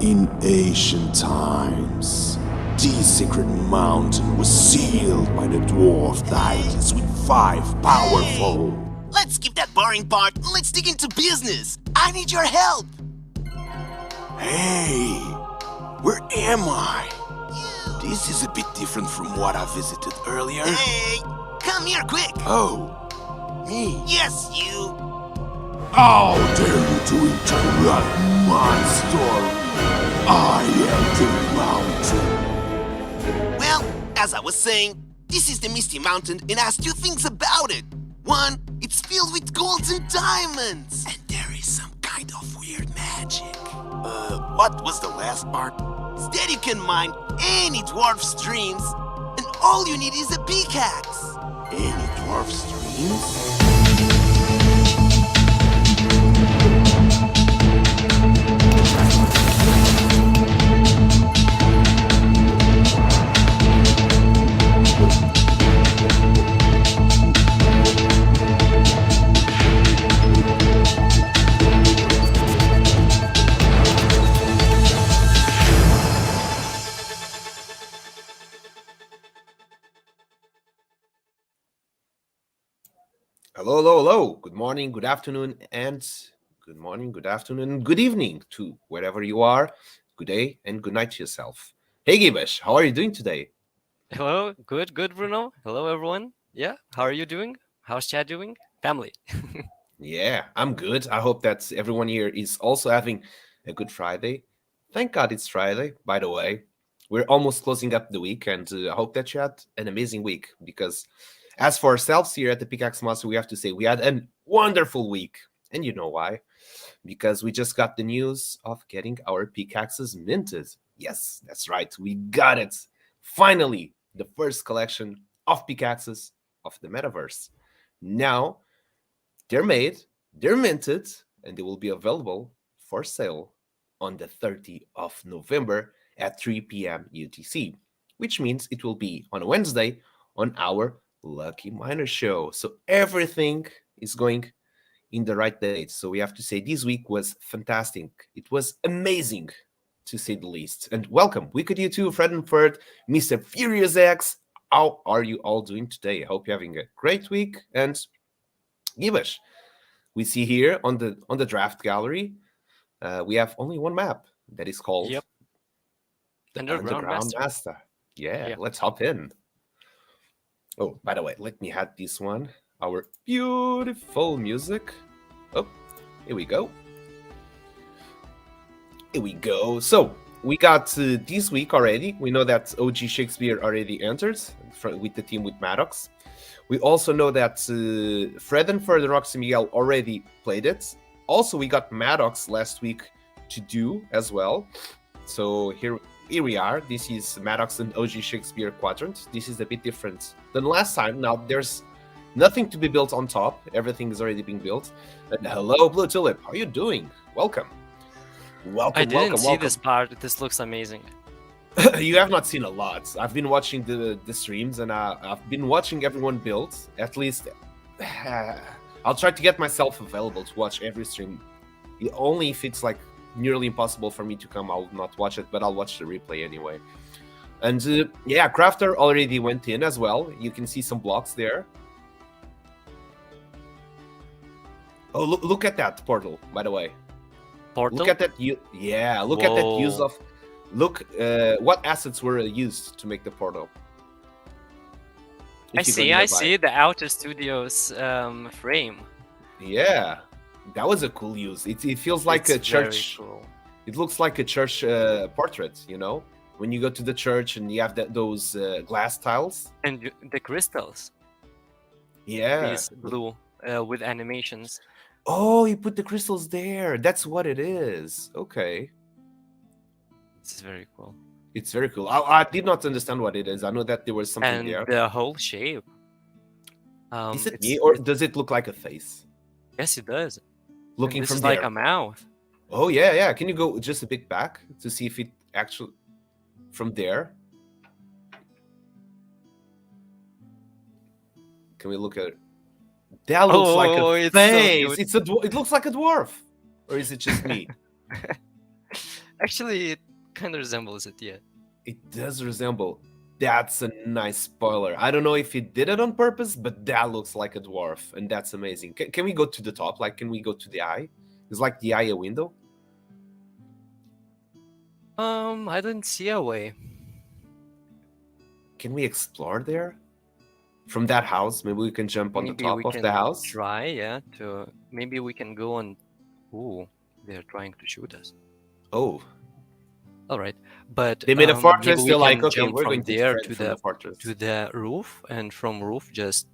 In ancient times, this sacred mountain was sealed by the dwarf titans with 5 powerful. Let's skip that boring part and let's dig into business. I need your help. Hey, where am I? This is a bit different from what I visited earlier. Hey, come here quick. Oh, me? Yes, you. How dare you to interrupt my story? I am the mountain. Well, as I was saying, this is the Misty Mountain and has two things about it. One, it's filled with gold and diamonds. And there is some kind of weird magic. What was the last part? Instead, you can mine any dwarf streams, and all you need is a pickaxe. Any dwarf streams? Hello, hello, hello. Good morning, good afternoon, and good evening to wherever you are. Good day and good night to yourself. Hey, Gibesh, how are you doing today? Hello, good, Bruno. Hello, everyone. Yeah, how are you doing? How's Chad doing? Family. Yeah, I'm good. I hope that everyone here is also having a good Friday. Thank God it's Friday, by the way. We're almost closing up the week, and I hope that you had an amazing week because as for ourselves here at the Pickaxe Master, we have to say we had a wonderful week. And you know why? Because we just got the news of getting our pickaxes minted. Yes, that's right. We got it. Finally, the first collection of pickaxes of the metaverse. Now, they're made, they're minted, and they will be available for sale on the 30th of November at 3 p.m. UTC, which means it will be on a Wednesday on our Lucky Miner show. So everything is going in the right date. So we have to say this week was fantastic. It was amazing, to say the least. And welcome. We could you too, Fred and Ferd, Mr. Furious X. How are you all doing today? I hope you're having a great week. And Gibesh, we see here on the draft gallery, we have only one map that is called the Underground Master. Yeah, let's hop in. Oh, by the way, let me add this one. Our beautiful music. Oh, here we go. Here we go. So, we got this week already. We know that OG Shakespeare already entered with the team with Maddox. We also know that Fred and Fred Roxy Miguel already played it. Also, we got Maddox last week to do as well. So here we are. This is Maddox and OG Shakespeare quadrant. This is a bit different than last time. Now, there's nothing to be built on top. Everything is already being built. And hello, Blue Tulip. How are you doing? Welcome. I didn't see this part. This looks amazing. You have not seen a lot. I've been watching the streams, and I've been watching everyone build. At least, I'll try to get myself available to watch every stream. Only if it's like nearly impossible for me to come, I'll not watch it, but I'll watch the replay anyway. And yeah, Crafter already went in as well. You can see some blocks there. Oh, look at that portal, by the way. Portal? Look at that. Look at that use of. Look, what assets were used to make the portal. I see the Outer Studios frame. Yeah, that was a cool use. It feels like a church. Cool. It looks like a church portrait, you know? When you go to the church and you have those glass tiles. And the crystals. Yeah. These blue with animations. Oh, you put the crystals there. That's what it is. Okay. This is very cool. It's very cool. I did not understand what it is. I know that there was something and there. The whole shape. Is it me, or does it look like a face? Yes, it does. Looking this from is there. like a mouth. Oh, yeah. Can you go just a bit back to see if it actually... From there? Can we look at it? That looks like a face. So It looks like a dwarf. Or is it just me? Actually, it kind of resembles it, yeah. It does resemble. That's a nice spoiler. I don't know if he did it on purpose, but that looks like a dwarf, and that's amazing. Can we go to the top? Like, can we go to the eye? Is like the eye a window? I didn't see a way. Can we explore there? From that house, maybe we can jump on the Maybe top we of the can house. try, yeah, to maybe we can go on. Ooh, they're trying to shoot us. Oh, All right, but they made a maybe fortress. we They're like, can okay, jump we're from going to there defend from the fortress. to the roof, and from roof just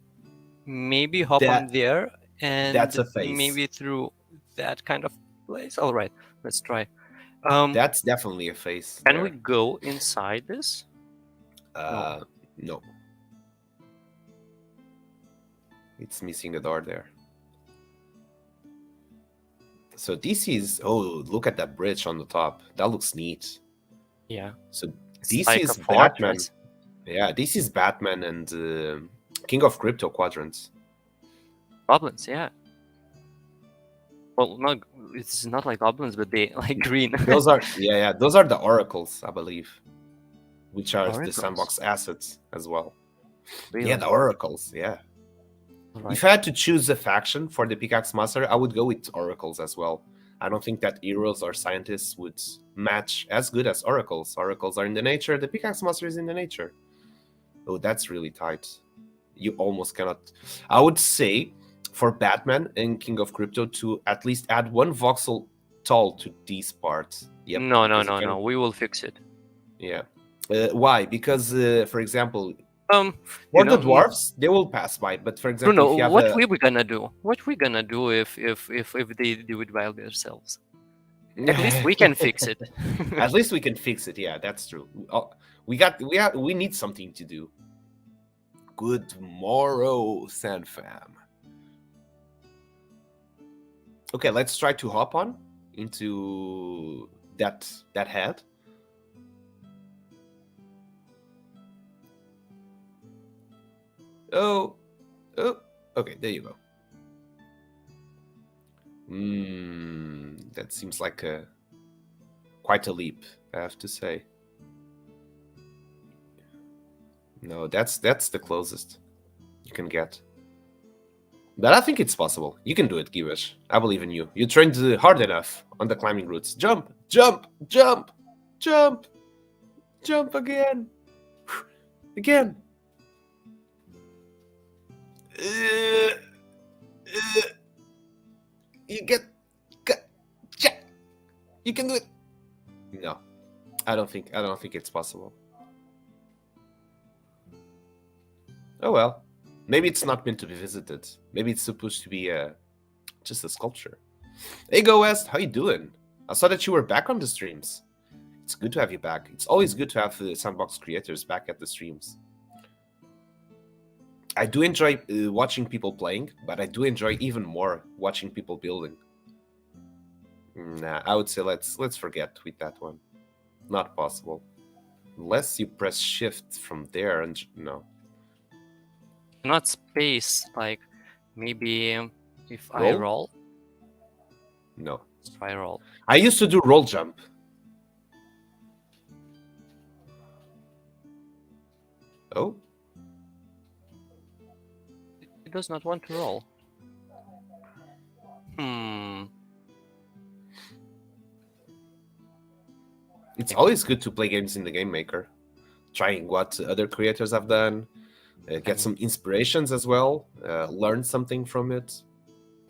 maybe hop That- on there, and that's a face. maybe through that kind of place. All right, let's try. That's definitely a face. Can there. we go inside this? No. It's missing a door there. So this is, oh, look at that bridge on the top. That looks neat. Yeah. So It's this like is a Batman. fortress. Yeah, this is Batman and King of Crypto quadrants. Goblins, yeah. Well, not it's not like goblins, but they like green. Those are those are the oracles, I believe, which are the Oracles? sandbox assets as well. Really? Yeah, the oracles. Yeah. Alright. If I had to choose a faction for the Pickaxe Master, I would go with oracles as well. I don't think that heroes or scientists would match as good as oracles. Oracles are in the nature. The Pickaxe Master is in the nature. Oh, that's really tight. You almost cannot. I would say for Batman and King of Crypto to at least add one voxel tall to these parts. Yep. No, because you no. cannot- We will fix it. Yeah. Why? Because, for example, You for know, the dwarves, they will pass by. But for example, Bruno, if you have what a... we gonna do? What we gonna do if they do it by themselves? At least we can fix it. At least we can fix it. Yeah, that's true. We need something to do. Good morrow, Sandfam. Okay, let's try to hop on into that head. Oh, okay, there you go. That seems like quite a leap, I have to say. No, that's the closest you can get. But I think it's possible. You can do it, Givesh. I believe in you. You trained hard enough on the climbing routes. Jump, jump, jump, jump, jump again, again. You you can do it. No, I don't think it's possible. Oh well, maybe it's not meant to be visited. Maybe it's supposed to be just a sculpture. Hey, Go West, how you doing? I saw that you were back on the streams. It's good to have you back. It's always good to have the sandbox creators back at the streams. I do enjoy watching people playing, but I do enjoy even more watching people building. Nah, I would say let's forget with that one. Not possible. Unless you press shift from there and no. Not space, like maybe if I Roll? roll. No. If I roll. I used to do roll jump. Oh? It does not want to roll. It's always good to play games in the Game Maker. Trying what other creators have done, get some inspirations as well, learn something from it,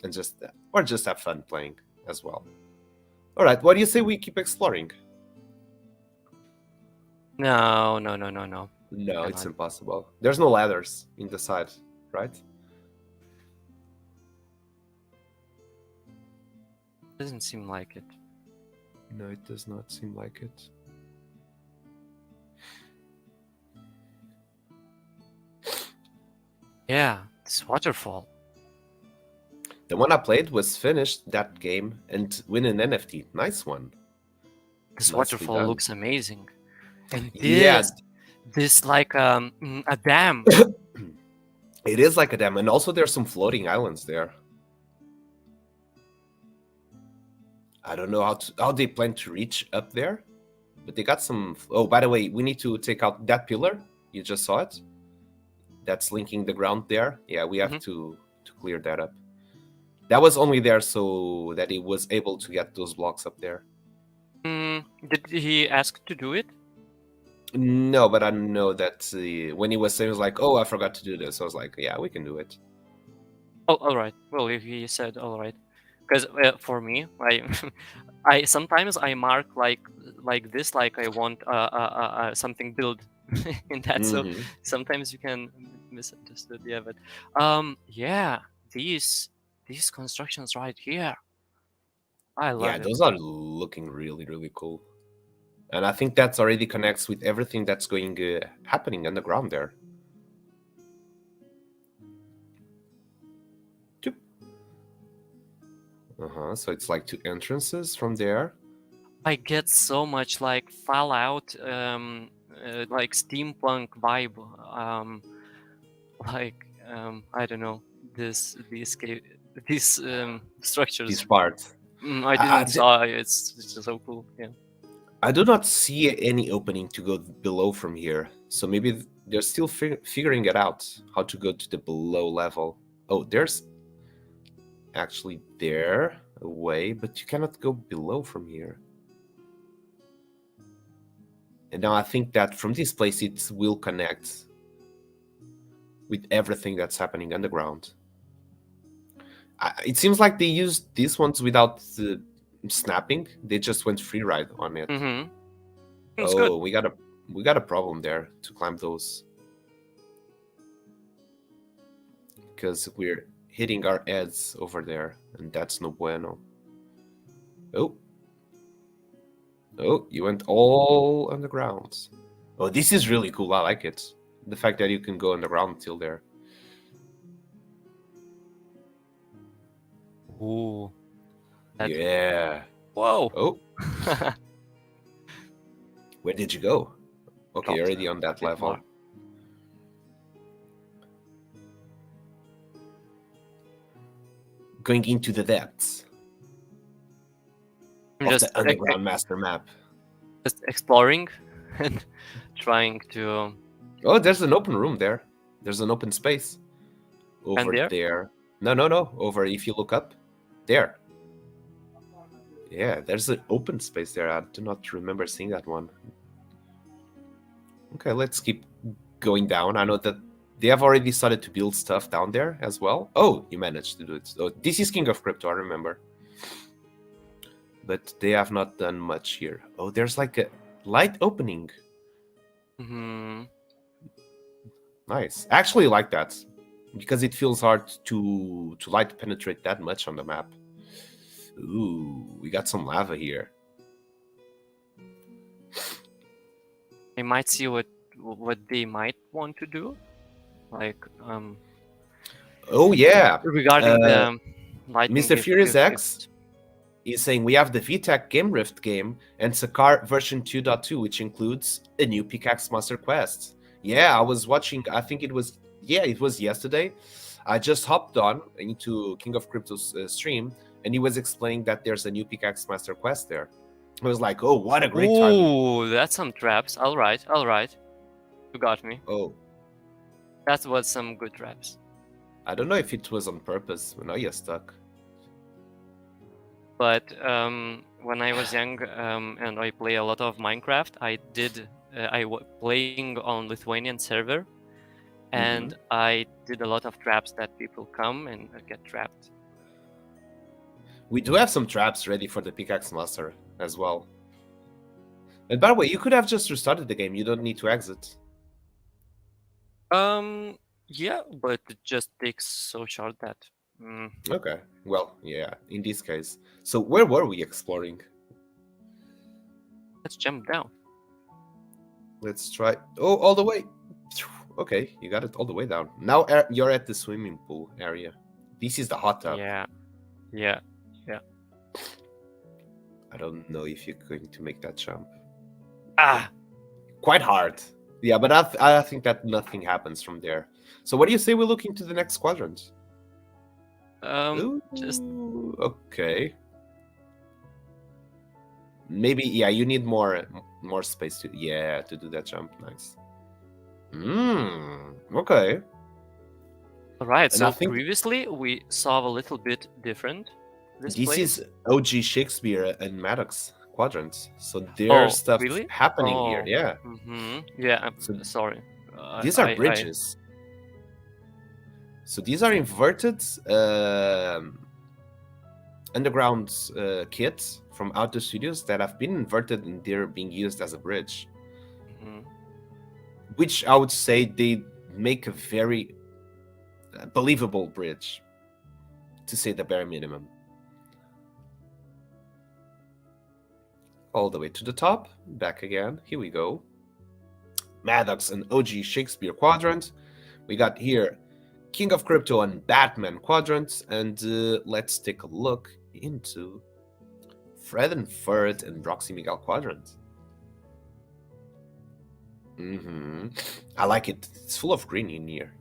and just have fun playing as well. All right, what do you say we keep exploring? No. No, it's on. impossible. There's no ladders in the side, right? Doesn't seem like it. No, it does not seem like it. Yeah, this waterfall. The one I played was finished that game and win an NFT. Nice one. This Nicely waterfall done. looks amazing. And Yeah. this like a dam. It is like a dam, and also there's some floating islands there. I don't know how they plan to reach up there, but they got some. Oh, by the way, we need to take out that pillar. You just saw it. That's linking the ground there. Yeah, we have to clear that up. That was only there so that he was able to get those blocks up there. Did he ask to do it? No, but I know that when he was saying, he was like, "Oh, I forgot to do this." I was like, "Yeah, we can do it." Oh, all right. Well, if he said all right, because for me, I, I sometimes I mark like this, like I want something built in that. So Mhm. sometimes you can misunderstood. Yeah, but yeah, these constructions right here, I Yeah, love it. those are looking really, really cool. And I think that's already connects with everything that's going happening underground there. So it's like two entrances from there. I get so much like Fallout, like steampunk vibe. I don't know these structures. This part. I I, didn't I, saw. It's just so cool. Yeah. I do not see any opening to go below from here. So maybe they're still figuring it out how to go to the below level. Oh, there's actually there a way, but you cannot go below from here. And now I think that from this place it will connect with everything that's happening underground. It seems like they used these ones without snapping. They just went free ride on it. Mm-hmm. It's good. We got a problem there to climb those because we're hitting our heads over there, and that's no bueno. Oh, you went all underground. Oh, this is really cool. I like it. The fact that you can go underground till there. Ooh. Yeah. Whoa. Oh, where did you go? Okay, you're already on that bit level. more. Going into the depths I'm of just the underground master map. just exploring and trying to. Oh, there's an open room there. There's an open space over there? there. No. Over if you look up, there. Yeah, there's an open space there. I do not remember seeing that one. Okay, let's keep going down. I know that they have already started to build stuff down there as well. Oh, you managed to do it. Oh, this is King of Crypto, I remember. But they have not done much here. Oh, there's like a light opening. Mm-hmm. Nice. I actually like that because it feels hard to light penetrate that much on the map. Ooh, we got some lava here. I might see what they might want to do, like Oh yeah, regarding the lighting. Mr. Furious X is saying we have the VTech Game Rift game and Sakar version 2.2, which includes a new Pickaxe Master quest. Yeah, I was watching. I think it was yesterday. I just hopped on into King of Crypto's stream, and he was explaining that there's a new Pickaxe Master quest there. I was like, oh, what a great time! Ooh, that's some traps. All right. You got me. Oh, That was some good traps. I don't know if it was on purpose. Now you're stuck. But when I was young and I play a lot of Minecraft, I was playing on Lithuanian server, and I did a lot of traps that people come and get trapped. We do have some traps ready for the Pickaxe Master as well. And by the way, you could have just restarted the game. You don't need to exit. Yeah, but it just takes so short that. Okay. Well, yeah, in this case. So where were we exploring? Let's jump down. Let's try. Oh, all the way. Okay, you got it all the way down. Now you're at the swimming pool area. This is the hot tub. Yeah. I don't know if you're going to make that jump. Ah. Quite hard. Yeah, but I think that nothing happens from there. So what do you say we look into the next quadrant? Just Okay. Maybe, yeah, you need more space to do that jump. Nice. Okay. All right. And So I think previously we saw a little bit different this this place. is OG Shakespeare and Maddox quadrants. So there's Oh, stuff really? happening here. Oh. Yeah. Yeah. I'm So sorry. these are I bridges. So these are inverted underground kits from Auto Studios that have been inverted and they're being used as a bridge. Mhm. Which I would say they make a very believable bridge, to say the bare minimum. All the way to the top, back again. Here we go. Maddox and OG Shakespeare quadrant. We got here King of Crypto and Batman quadrants, and let's take a look into Fred and Ferd and Roxy Miguel quadrant. I like it. It's full of green in here.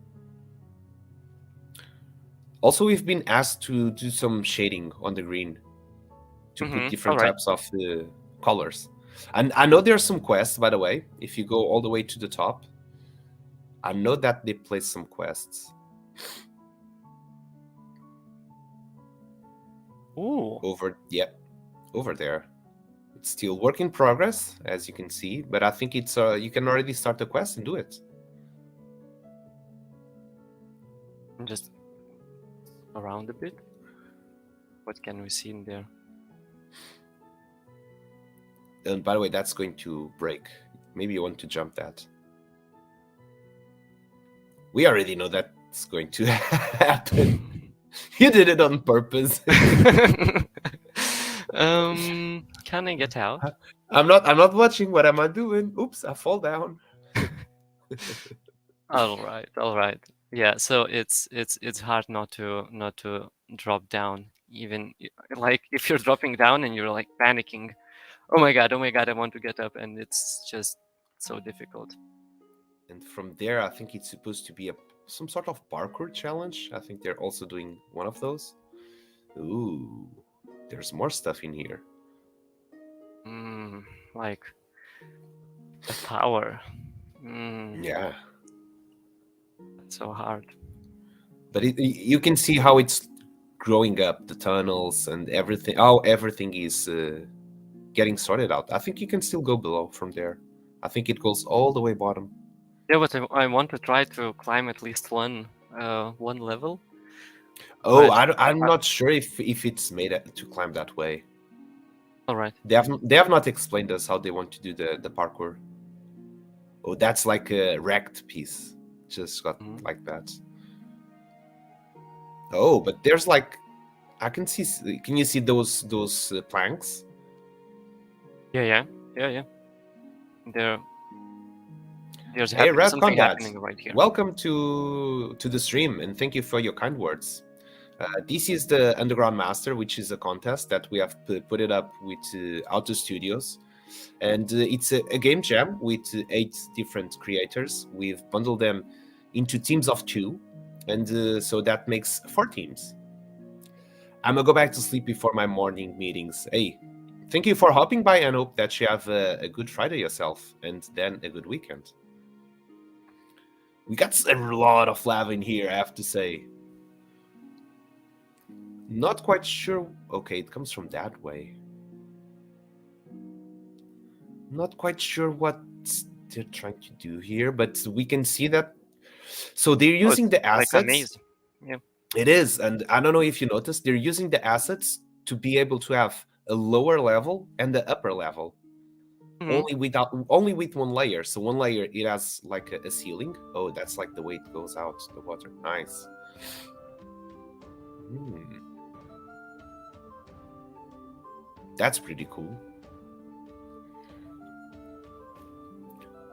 Also, we've been asked to do some shading on the green to put different types of colors. And I know there are some quests, by the way. If you go all the way to the top, I know that they place some quests. Ooh. Over there. It's still work in progress, as you can see, but I think it's you can already start the quest and do it. Just around a bit. What can we see in there? And by the way, that's going to break. Maybe you want to jump that. We already know that's going to happen. You did it on purpose. Can I get out? I'm not watching. What am I doing? Oops, I fall down. All right. Yeah, so it's hard not to drop down, even like if you're dropping down and you're like panicking. Oh my god, I want to get up, and it's just so difficult. And from there, I think it's supposed to be some sort of parkour challenge. I think they're also doing one of those. Ooh, there's more stuff in here. Like the tower. Yeah. That's so hard. But you can see how it's growing up, the tunnels and everything. How everything is getting sorted out. I think you can still go below from there. I think it goes all the way bottom. Yeah, but I want to try to climb at least one level. Oh, I'm not sure if it's made to climb that way. All right. They have not explained us how they want to do the parkour. Oh, that's like a wrecked piece. Just got like that. Oh, but there's like, I can see. Can you see those planks? Yeah. There's Hey, Red something Combat. happening right here. Welcome to the stream, and thank you for your kind words. This is the Underground Master, which is a contest that we have put it up with Auto Studios. And it's a game jam with 8 different creators. We've bundled them into teams of 2. And so that makes 4 teams. I'm going to go back to sleep before my morning meetings. Hey, thank you for hopping by, and hope that you have a good Friday yourself. And then a good weekend. We got a lot of lava in here, I have to say. Not quite sure. Okay, it comes from that way. Not quite sure what they're trying to do here, but we can see that. So they're using the assets. Like a maze. Yeah. It is, and I don't know if you noticed, they're using the assets to be able to have a lower level and the upper level. Only with one layer. So one layer, it has like a ceiling. Oh, that's like the way it goes out the water. Nice. That's pretty cool.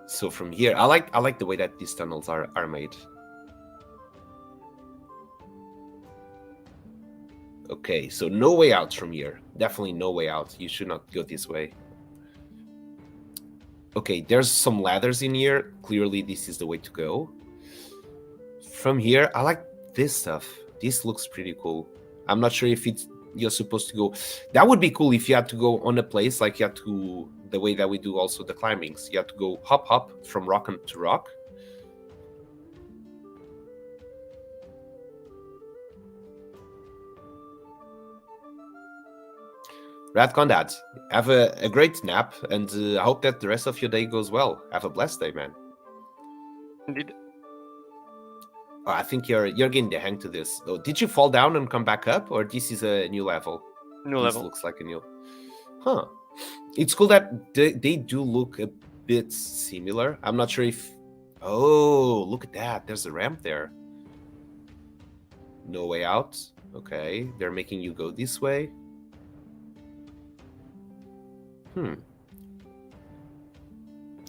So from here, I like the way that these tunnels are made. Okay, so no way out from here. Definitely no way out. You should not go this way. Okay, there's some ladders in here. Clearly, this is the way to go. From here, I like this stuff. This looks pretty cool. I'm not sure if you're supposed to go. That would be cool if you had to go on a place like you had to, the way that we do also the climbings. You had to go hop from rock to rock. Radcon Dad, have a great nap, and I hope that the rest of your day goes well. Have a blessed day, man. Indeed. Oh, I think you're getting the hang to this. Oh, did you fall down and come back up, or this is a new level? New This level. looks like a new. Huh. It's cool that they do look a bit similar. I'm not sure if. Oh, look at that! There's a ramp there. No way out. Okay, they're making you go this way.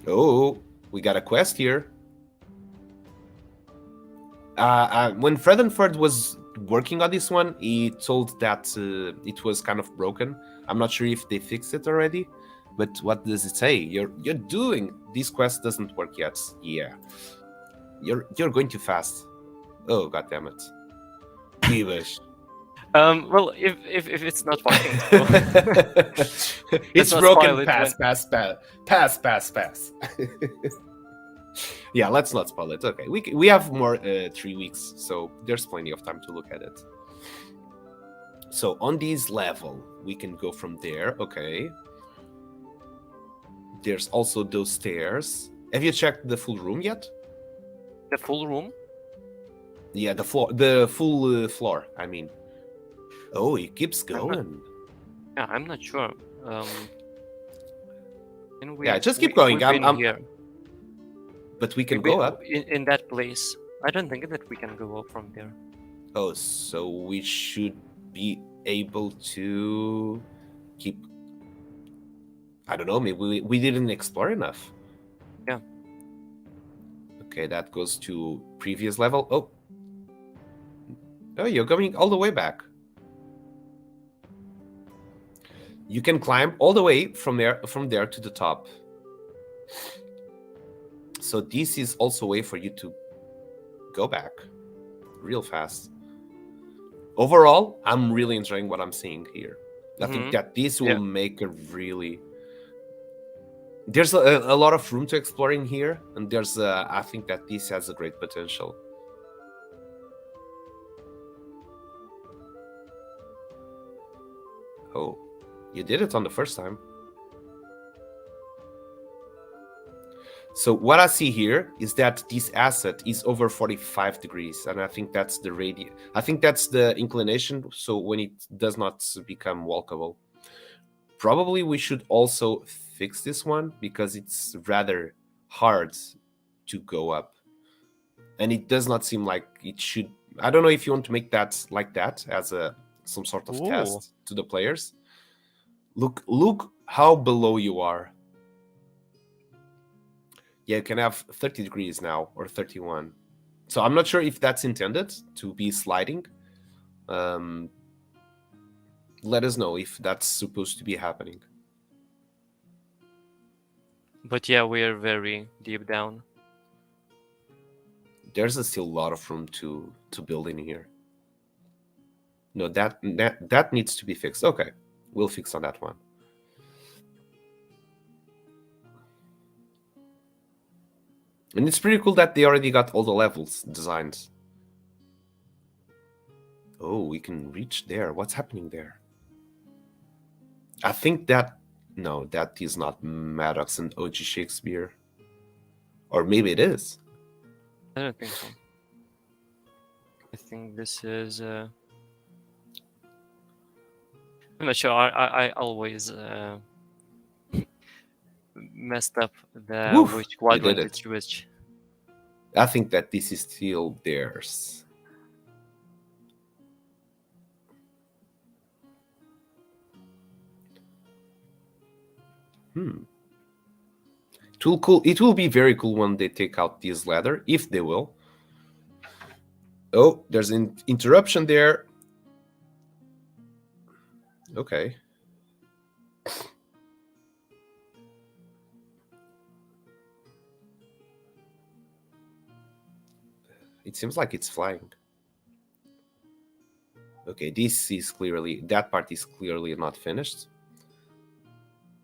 Oh, we got a quest here. When Fredenford was working on this one, he told that it was kind of broken. I'm not sure if they fixed it already, but what does it say? You're doing this quest doesn't work yet. Yeah, you're going too fast. Oh, god damn it, Beavish. Well, if it's not working, so It's not broken. spoil it Pass. Yeah, let's not spoil it. Okay, we have more 3 weeks, so there's plenty of time to look at it. So on this level, we can go from there. Okay. There's also those stairs. Have you checked the full room yet? the full room. Yeah, the full floor. I mean. Oh, it keeps going. Yeah, I'm not sure. And Yeah, just keep going. We've been here. But we can We've go been up. in that place. I don't think that we can go up from there. Oh, so we should be able to keep. I don't know. Maybe we didn't explore enough. Yeah. Okay, that goes to previous level. Oh. Oh, you're going all the way back. You can climb all the way from there to the top. So this is also a way for you to go back real fast. Overall, I'm really enjoying what I'm seeing here. I think that this will make a really... There's a lot of room to explore in here, and I think that this has a great potential. Oh, you did it on the first time. So what I see here is that this asset is over 45 degrees, and I think that's the radius. I think that's the inclination, so when it does not become walkable. Probably we should also fix this one, because it's rather hard to go up. And it does not seem like it should... I don't know if you want to make that like that as some sort of test to the players. Look how below you are. Yeah, you can have 30 degrees now, or 31. So I'm not sure if that's intended to be sliding. Let us know if that's supposed to be happening. But yeah, we're very deep down. There's still a lot of room to build in here. No, that needs to be fixed. Okay, we'll fix on that one. And it's pretty cool that they already got all the levels designed. Oh, we can reach there. What's happening there? I think that... No, that is not Maddox and OG Shakespeare. Or maybe it is. I don't think so. I think this is... I'm not sure. I always messed up the which quadrant it's which. I think that this is still theirs. It will be very cool when they take out this ladder, if they will. Oh, there's an interruption there. Okay. It seems like it's flying. Okay, that part is clearly not finished.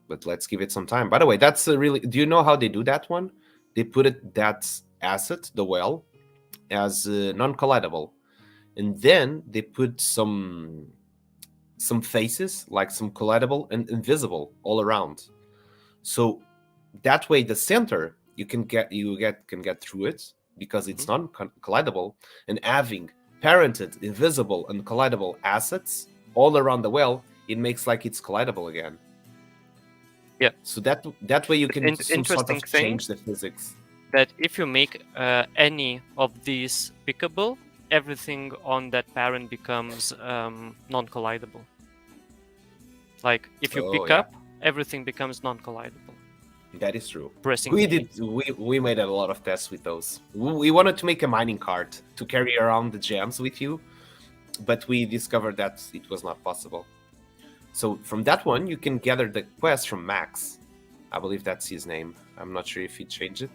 But let's give it some time. By the way, that's really. Do you know how they do that one? They put that asset, the well, as non-collidable, and then they put some faces, like some collidable and invisible, all around. So that way, the center can get through it because it's non-collidable, and having parented, invisible, and collidable assets all around the well, it makes like it's collidable again. Yeah. So that way you can some sort interesting of thing change the physics. that if you make any of these pickable, everything on that parent becomes non-collidable. Like if you pick up, everything becomes non-collidable. That is true. Pressing We made a lot of tests with those. We wanted to make a mining cart to carry around the gems with you, but we discovered that it was not possible. So from that one, you can gather the quest from Max. I believe that's his name. I'm not sure if he changed it.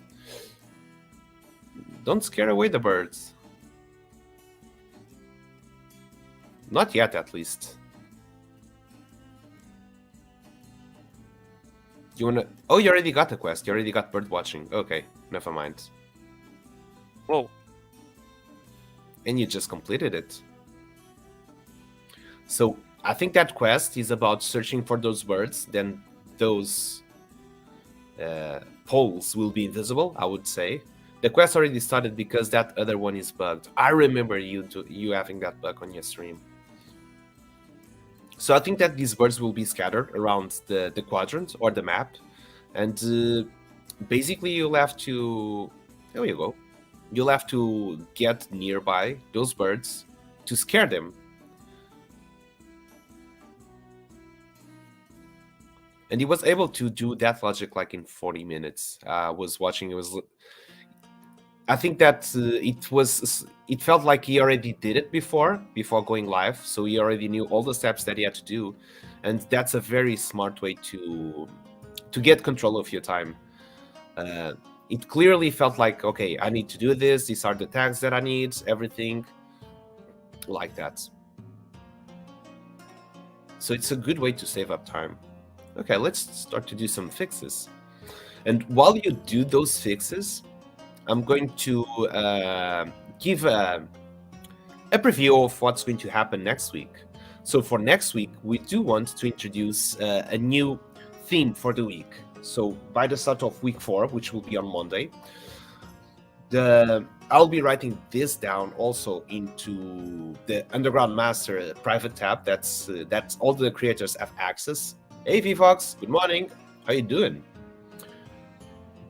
Don't scare away the birds. Not yet, at least. You wanna... Oh, you already got the quest. You already got bird watching. Okay, never mind. Whoa. And you just completed it. So I think that quest is about searching for those birds. Then those poles will be invisible, I would say. The quest already started because that other one is bugged. I remember you having that bug on your stream. So I think that these birds will be scattered around the quadrant or the map. And basically you'll have to... There you go. You'll have to get nearby those birds to scare them. And he was able to do that logic like in 40 minutes. I was watching, I think that it felt like he already did it before going live. So he already knew all the steps that he had to do. And that's a very smart way to get control of your time. It clearly felt like, okay, I need to do this. These are the tags that I need, everything like that. So it's a good way to save up time. Okay, let's start to do some fixes. And while you do those fixes, I'm going to give a preview of what's going to happen next week. So for next week, we do want to introduce a new theme for the week. So by the start of week 4, which will be on Monday, I'll be writing this down also into the Underground Master private tab. That's all the creators have access. Hey VFox, good morning. How you doing?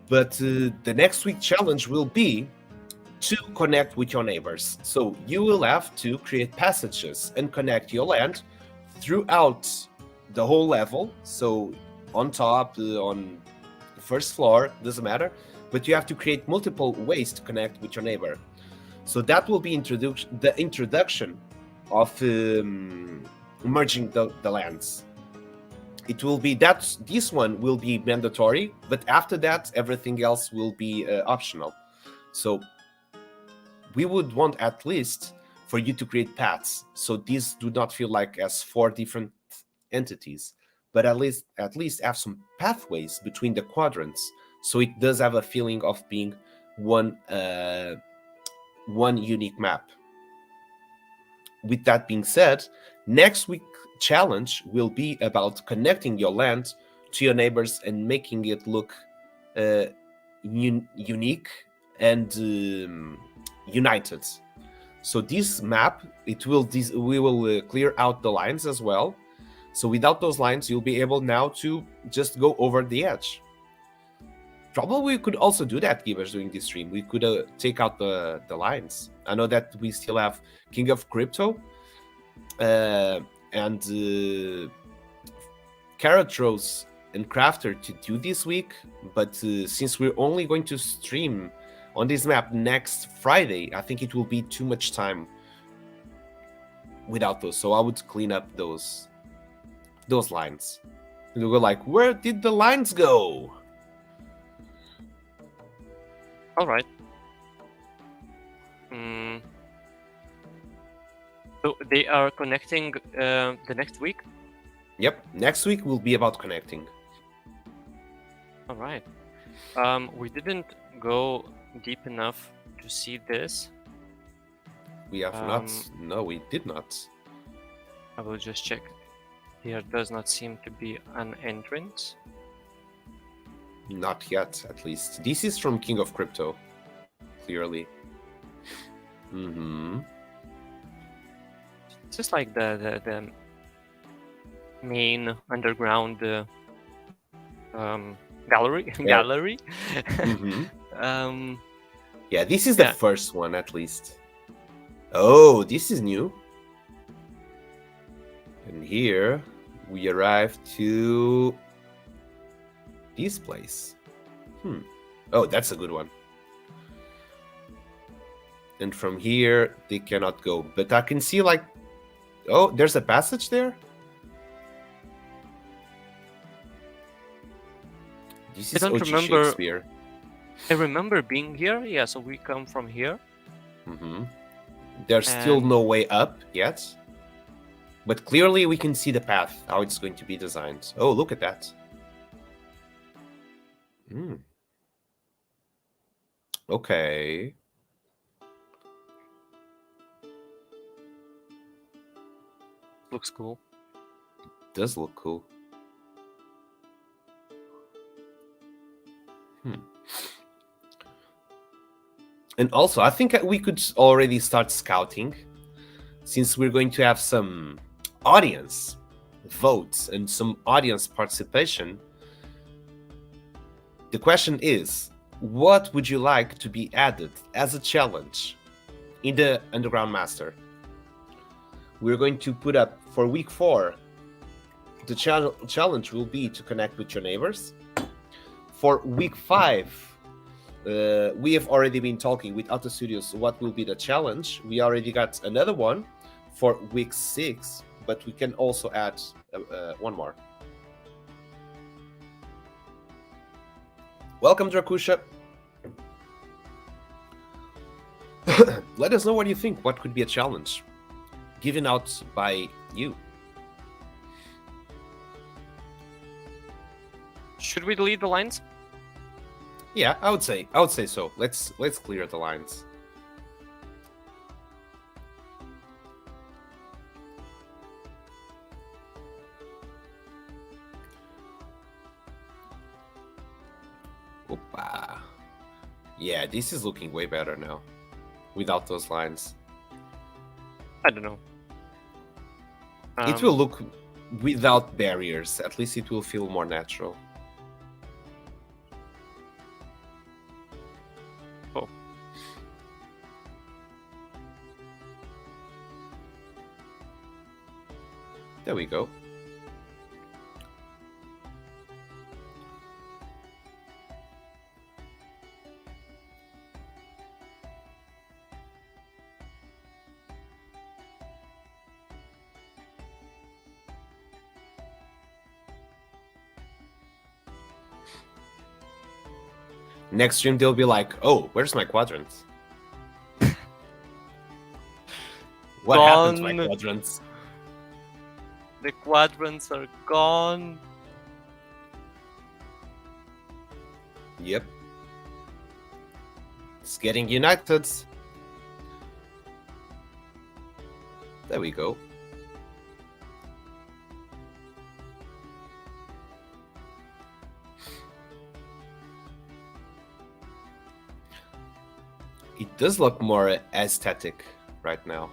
But the next week challenge will be to connect with your neighbors. So you will have to create passages and connect your land throughout the whole level. So on top, on the first floor, doesn't matter. But you have to create multiple ways to connect with your neighbor. So that will be the introduction of merging the lands. It will be that this one will be mandatory, but after that, everything else will be optional. So we would want at least for you to create paths. So these do not feel like as 4 different entities, but at least have some pathways between the quadrants. So it does have a feeling of being one unique map. With that being said, next week challenge will be about connecting your land to your neighbors and making it look unique and united. So this map, we will clear out the lines as well. So without those lines, you'll be able now to just go over the edge. Probably we could also do that, Givers, during this stream. We could take out the lines. I know that we still have King of Crypto and Carrot Rose and Crafter to do this week, but since we're only going to stream on this map next Friday, I think it will be too much time without those. So I would clean up those lines. And we'll go like, where did the lines go? All right. So they are connecting the next week. Yep, next week will be about connecting. All right. We didn't go deep enough to see this. We have not. No, we did not. I will just check. There does not seem to be an entrance. Not yet, at least. This is from King of Crypto, clearly. Mm-hmm. It's just like the main underground gallery. Yeah. Gallery. Mm-hmm. Yeah, this is the Yeah. first one, at least. Oh, this is new. And here we arrive to this place. Oh, that's a good one. And from here they cannot go, but I can see like, oh, there's a passage there. This is I don't OG remember. Shakespeare. I remember being here. Yeah, so we come from here. Mm-hmm. There's still no way up yet, but clearly we can see the path, how it's going to be designed. Oh, look at that. Okay. Looks cool. Does look cool. And also, I think we could already start scouting, since we're going to have some audience votes and some audience participation. The question is, what would you like to be added as a challenge in the Underground Master? We're going to put up for week 4. The challenge will be to connect with your neighbors. For week 5, we have already been talking with Auto Studios what will be the challenge. We already got another one for week 6, but we can also add one more. Welcome, Drakusha. Let us know what you think. What could be a challenge given out by you? Should we delete the lines? Yeah, I would say so. Let's clear the lines. Opa. Yeah, this is looking way better now without those lines. I don't know. It will look without barriers. At least it will feel more natural. Oh. There we go. Next stream, they'll be like, "Oh, where's my quadrants? What happened to my Gone. quadrants?" The quadrants are gone. Yep. It's getting united. There we go. It does look more aesthetic right now.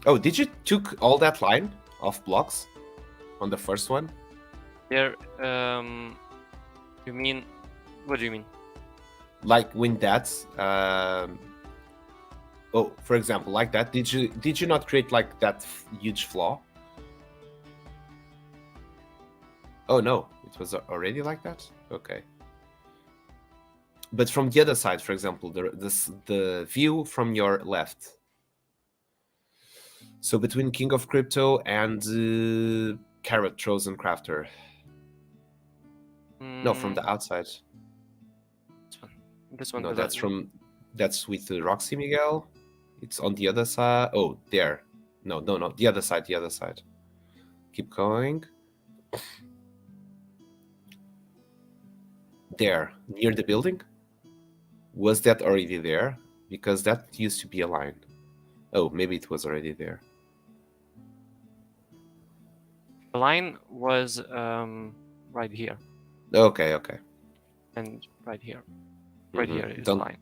Oh, did you took all that line of blocks on the first one? There. You mean? What do you mean? Like when that's oh, for example, like that. Did you not create like that huge flaw? Oh no, it was already like that. Okay. But from the other side, for example, the view from your left. So between King of Crypto and Carrot Chosen Crafter. No, from the outside. This one. No, that's from That's with Roxy Miguel. It's on the other side. Oh, there. No. The other side. The other side. Keep going. There, near the building. Was that already there? Because that used to be a line. Oh, maybe it was already there. The line was right here Okay. and right here. Right here is the Don't. line.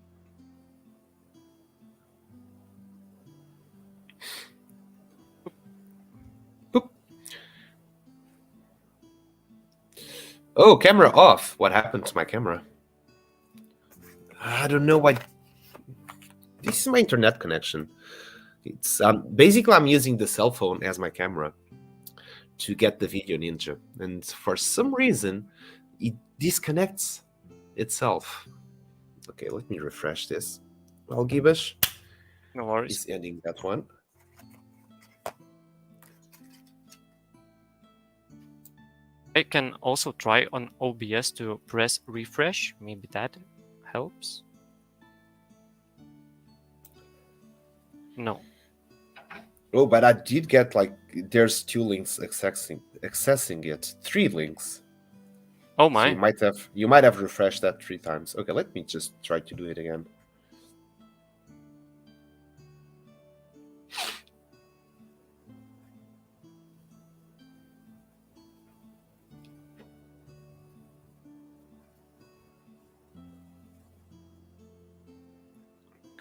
Boop. Oh, camera off. What happened to my camera? I don't know why. This is my internet connection. It's basically I'm using the cell phone as my camera to get the video ninja, and for some reason it disconnects itself. Okay, let me refresh this. Well, Gibash No worries. is ending that one. I can also try on OBS to press refresh. Maybe that helps. No. Oh, but I did get like there's 2 links accessing it. 3 links. Oh So my. you might have refreshed that 3 times. Okay, let me just try to do it again.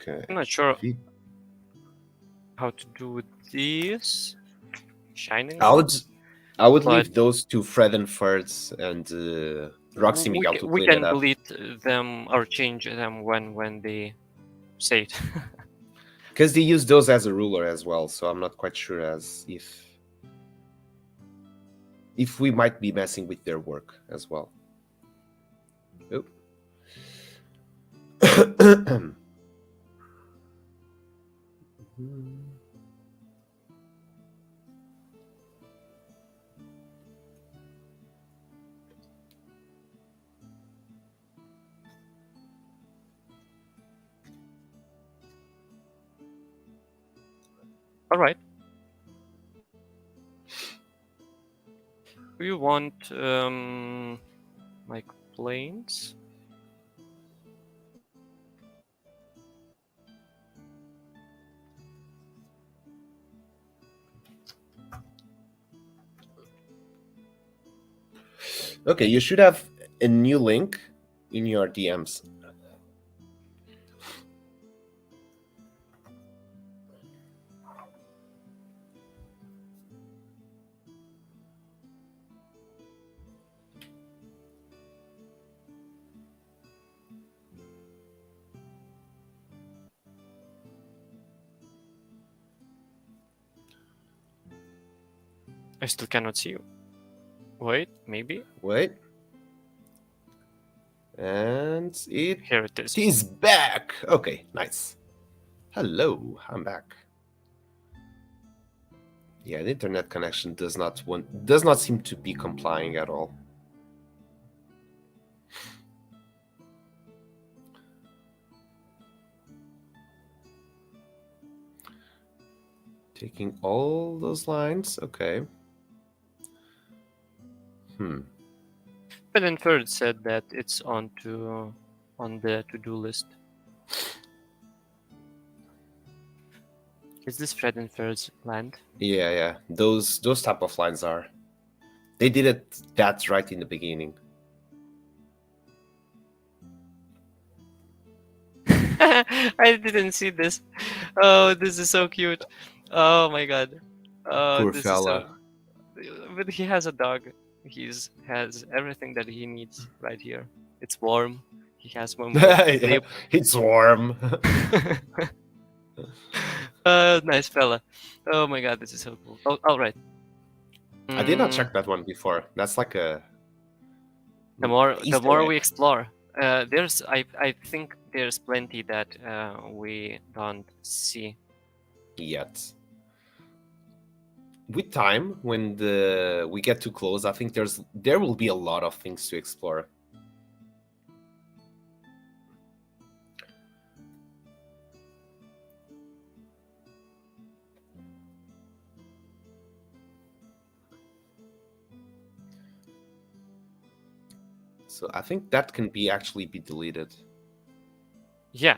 Okay. I'm not sure how to do this. Shining. I would But- leave those to Fred and Ferds and Roxy Miguel to we clean it can up. delete them or change them when they say it. Because they use those as a ruler as well, so I'm not quite sure as if we might be messing with their work as well. Oh. All right. Do you want like planes? Okay, you should have a new link in your DMs. I still cannot see you. Wait, maybe Wait. And it here it is. is back. Okay, nice. Hello, I'm back. Yeah, the internet connection does not seem to be complying at all. Taking all those lines, okay. Fred and Ferd said that it's on the to-do list. Is this Fred and Ferd's land? Yeah. Those type of lines are. They did it that right in the beginning. I didn't see this. Oh, this is so cute. Oh my god. Oh, Poor this fella. is so... But he has a dog. Has everything that he needs right here. It's warm. He has one more Yeah, sleep. it's warm. Nice fella. Oh my god, this is so cool. Oh, all right. I did not Mm, check that one before. That's like a The more Easter egg. we explore, I think there's plenty that we don't see. Yet. With time, when we get too close, I think there will be a lot of things to explore. So I think that can be actually be deleted. Yeah.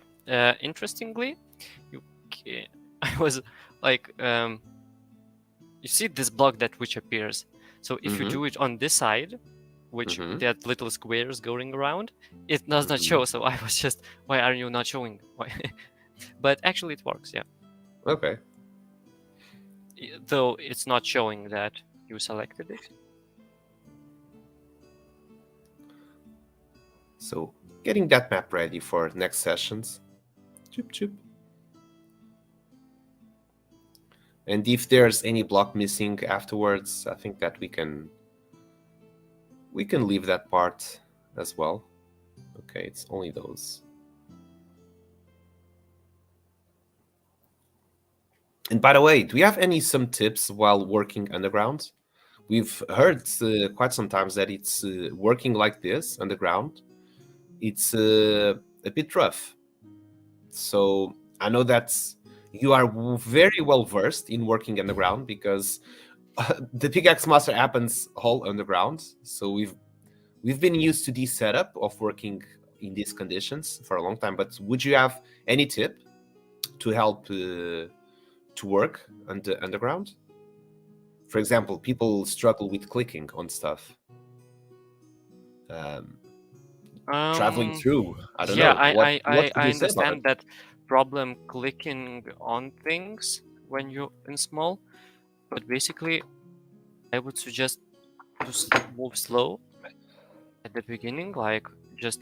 Interestingly, you I was like, you see this block which appears. So if you Mm-hmm. do it on this side, which Mm-hmm. there are little squares going around, it does not show. So I was just, why are you not showing? Why? But actually, it works. Yeah. Okay. Though it's not showing that you selected it. So getting that map ready for next sessions. Choop choop. And if there's any block missing afterwards, I think that we can leave that part as well. Okay, it's only those. And by the way, do we have some tips while working underground? We've heard quite sometimes that it's working like this underground. It's a bit rough. So I know that you are very well versed in working underground because the Pickaxe Master happens all underground. So we've been used to this setup of working in these conditions for a long time. But would you have any tip to help to work underground? For example, people struggle with clicking on stuff. Um, Traveling through. I don't Yeah, know. What could I you say about it? understand that problem clicking on things when you're in small, but basically, I would suggest to move slow at the beginning, like just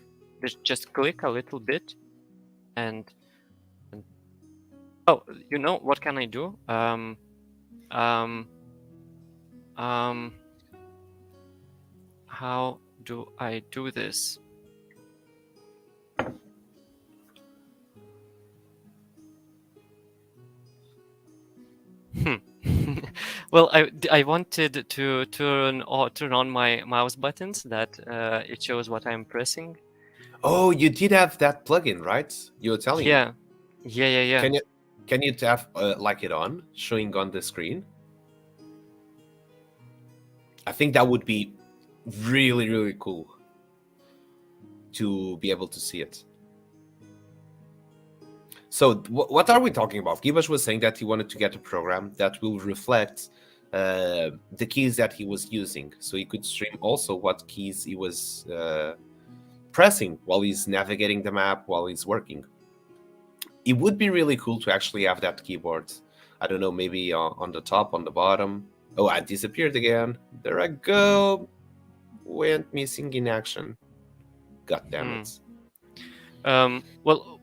click a little bit, and oh, you know what can I do? How do I do this? Well, I wanted to turn on my mouse buttons that it shows what I'm pressing. Oh, you did have that plugin, right? You were telling me. Yeah, yeah. Can you have like it on, showing on the screen? I think that would be really, really cool to be able to see it. So what are we talking about? Gibbous was saying that he wanted to get a program that will reflect the keys that he was using, so he could stream also what keys he was pressing while he's navigating the map, while he's working. It would be really cool to actually have that keyboard. I don't know, maybe on the top, on the bottom. Oh, I disappeared again. There I go. Went missing in action. God damn it. Well,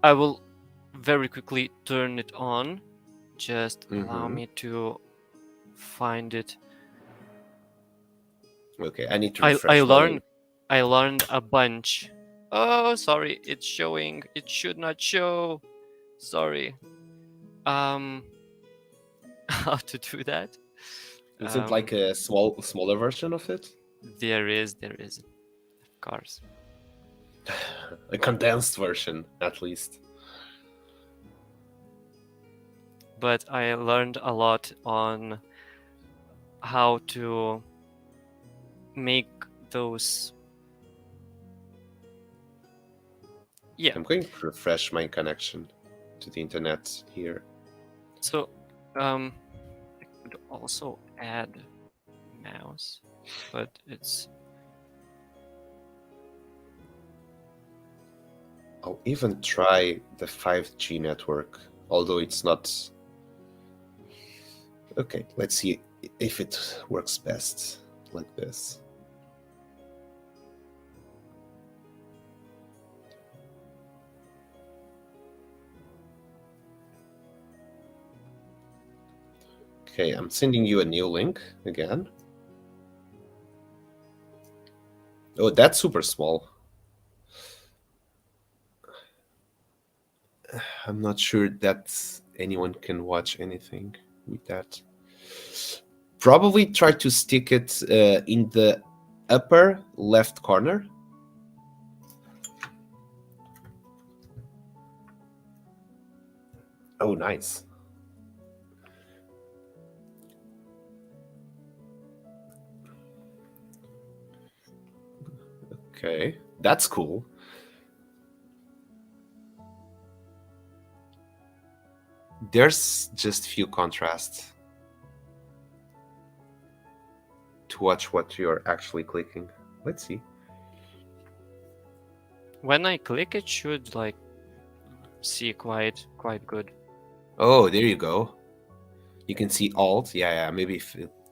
I will very quickly turn it on. Just allow me to find it. Okay, I need to refresh. I learned a bunch. Oh, sorry, it's showing. It should not show. Sorry. How to do that? Isn't like a smaller version of it? There is, of course. A condensed version, at least. But I learned a lot on how to make those. Yeah. I'm going to refresh my connection to the internet here. So, I could also add mouse, but it's. I'll even try the 5G network, although it's not. Okay, let's see if it works best like this. Okay, I'm sending you a new link again. Oh, that's super small. I'm not sure that anyone can watch anything with that. Probably try to stick it in the upper left corner. Oh, nice. Okay, that's cool. There's just few contrasts to watch what you're actually clicking. Let's see. When I click, it should like see quite good. Oh, there you go. You can see Alt. Yeah. Maybe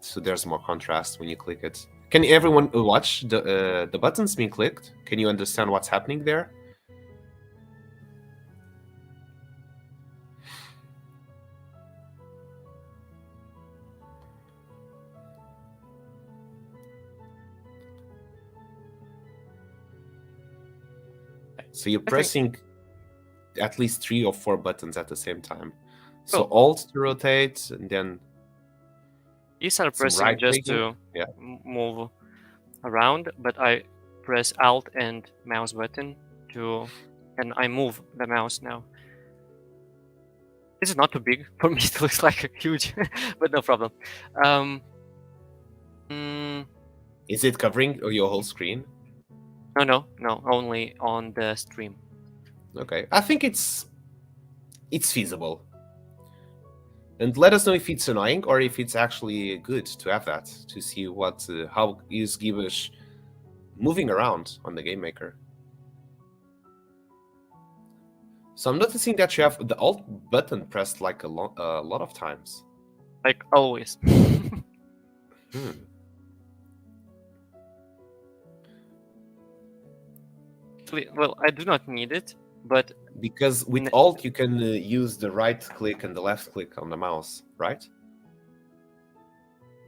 so. There's more contrast when you click it. Can everyone watch the buttons being clicked? Can you understand what's happening there? So you're pressing at least 3 or 4 buttons at the same time. So Alt to rotate, and then these are pressing right just clicking. to move around, but I press Alt and mouse button and I move the mouse now. This is not too big for me. It looks like huge, but no problem. Is it covering your whole screen? No, only on the stream. Okay, I think it's feasible. And let us know if it's annoying or if it's actually good to have that, to see what how is Gibbous moving around on the Game Maker. So I'm noticing that you have the Alt button pressed like a lot of times. Like always. Well, I do not need it, but because with Alt you can use the right click and the left click on the mouse, right?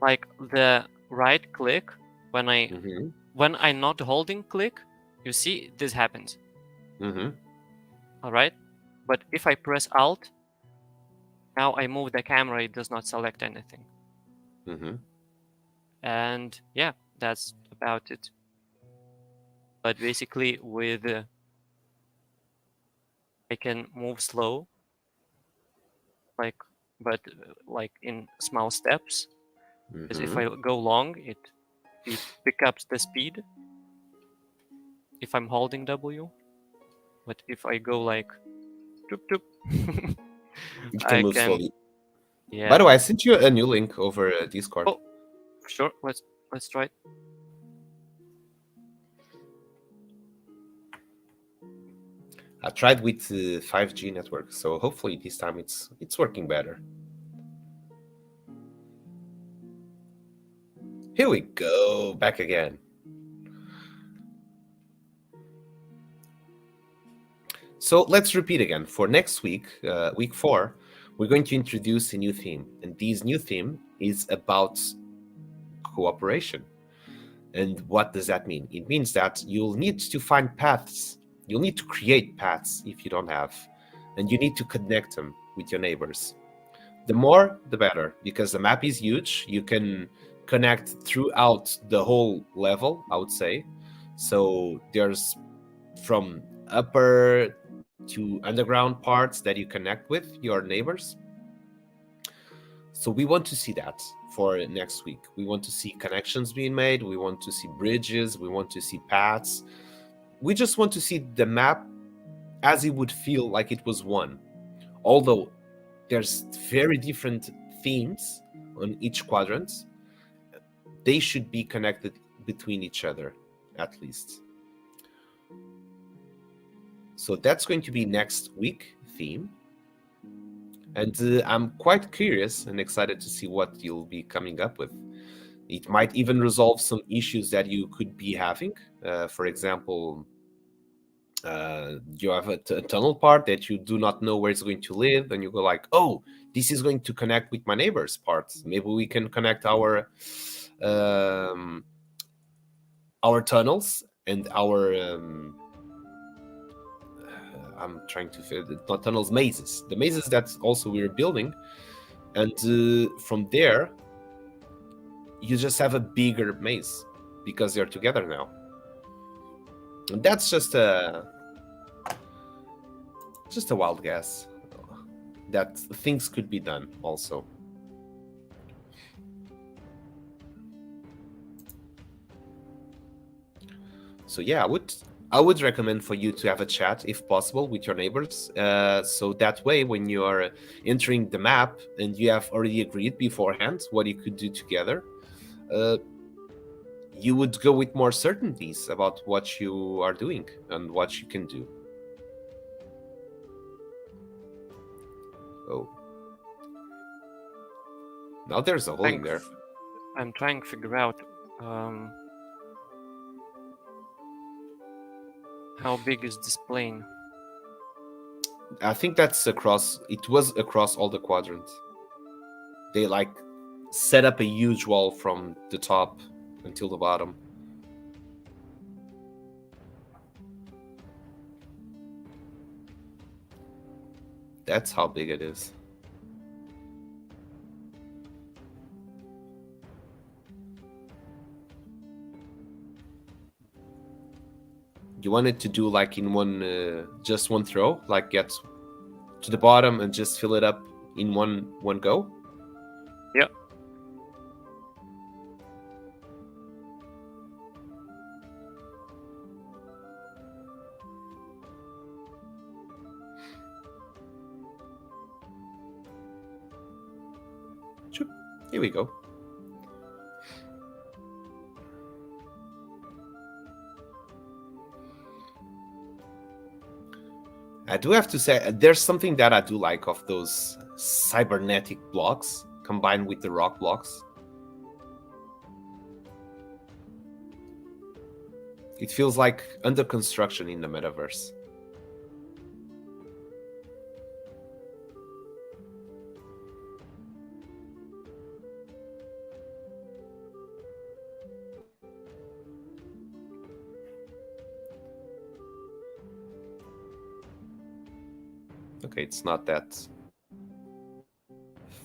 Like the right click when I'm not holding click, you see this happens. All right, but if I press Alt, now I move the camera, it does not select anything. And yeah, that's about it. But basically with I can move slow, but in small steps. Because if I go long, it picks up the speed if I'm holding W. But if I go like toop toop, you can move slowly. Yeah. By the way, I sent you a new link over Discord. Oh, sure. Let's try it. I tried with 5G network, so hopefully this time it's working better. Here we go, back again. So let's repeat again. For next week, week 4, we're going to introduce a new theme. And this new theme is about cooperation. And what does that mean? It means that you'll need to find paths. You'll need to create paths if you don't have. And you need to connect them with your neighbors. The more, the better, because the map is huge. You can connect throughout the whole level, I would say. So there's from upper to underground parts that you connect with your neighbors. So we want to see that for next week. We want to see connections being made. We want to see bridges. We want to see paths. We just want to see the map as it would feel like it was one. Although there's very different themes on each quadrant, they should be connected between each other, at least. So that's going to be next week theme. And I'm quite curious and excited to see what you'll be coming up with. It might even resolve some issues that you could be having. For example, you have a tunnel part that you do not know where it's going to live, and you go like, oh, this is going to connect with my neighbor's parts. Maybe we can connect our tunnels and our I'm trying to fit not tunnels, mazes. The mazes that also we're building, and from there you just have a bigger maze because they're together now. And that's just a wild guess that things could be done also. So yeah, I would recommend for you to have a chat if possible with your neighbors. So that way, when you are entering the map and you have already agreed beforehand what you could do together, uh, you would go with more certainties about what you are doing and what you can do. Oh, now there's a hole in there. I'm trying to figure out um, how big is this plane. I think that's across. It was across all the quadrants. They like set up a huge wall from the top until the bottom. That's how big it is. You want it to do like in one, just one throw, like get to the bottom and just fill it up in one go. Yeah. Sure. Here we go. I do have to say, there's something that I do like of those cybernetic blocks combined with the rock blocks. It feels like under construction in the metaverse. Okay, it's not that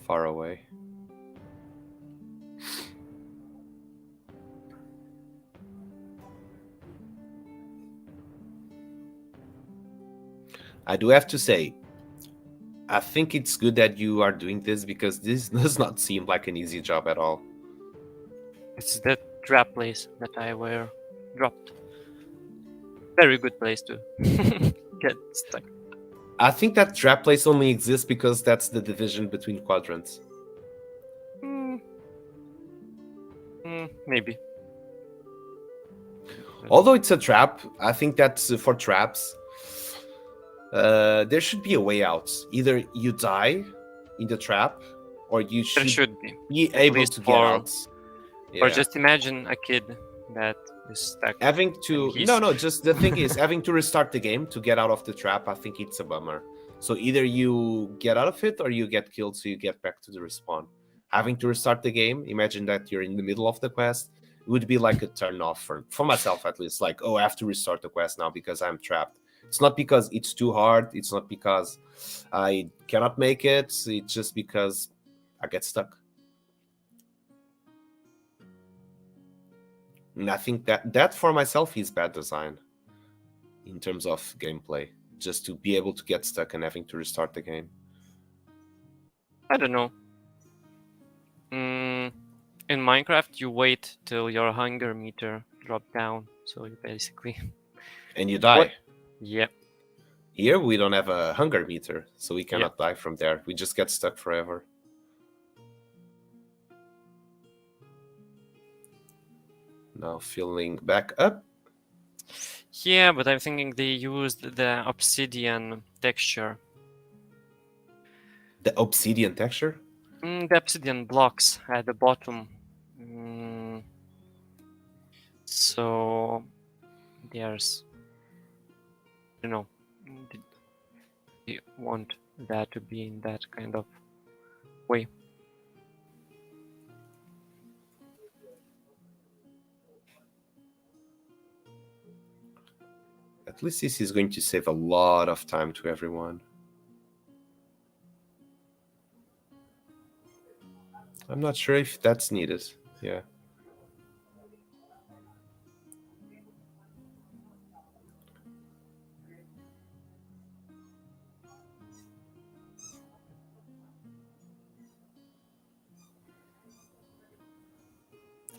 far away. I do have to say, I think it's good that you are doing this because this does not seem like an easy job at all. It's that trap place that I were dropped. Very good place to get stuck. I think that trap place only exists because that's the division between quadrants. Maybe. Although it's a trap, I think that for traps, there should be a way out. Either you die in the trap, or you There should should be. be At able least to get for- out. Or Yeah. just imagine a kid that is stuck. Having to and he's- no, just the thing is having to restart the game to get out of the trap. I think it's a bummer. So either you get out of it or you get killed, so you get back to the respawn. Having to restart the game, imagine that you're in the middle of the quest, it would be like a turn off for myself at least. Like, oh, I have to restart the quest now because I'm trapped. It's not because it's too hard. It's not because I cannot make it. It's just because I get stuck. And I think that for myself is bad design in terms of gameplay, just to be able to get stuck and having to restart the game. I don't know. In Minecraft, you wait till your hunger meter drop down, so you basically. And you die. What? Yeah. Here we don't have a hunger meter, so we cannot die from there. We just get stuck forever. Now filling back up. Yeah, but I'm thinking they used the obsidian texture. The obsidian texture? The obsidian blocks at the bottom. So there's, they want that to be in that kind of way. At least this is going to save a lot of time to everyone. I'm not sure if that's needed. Yeah.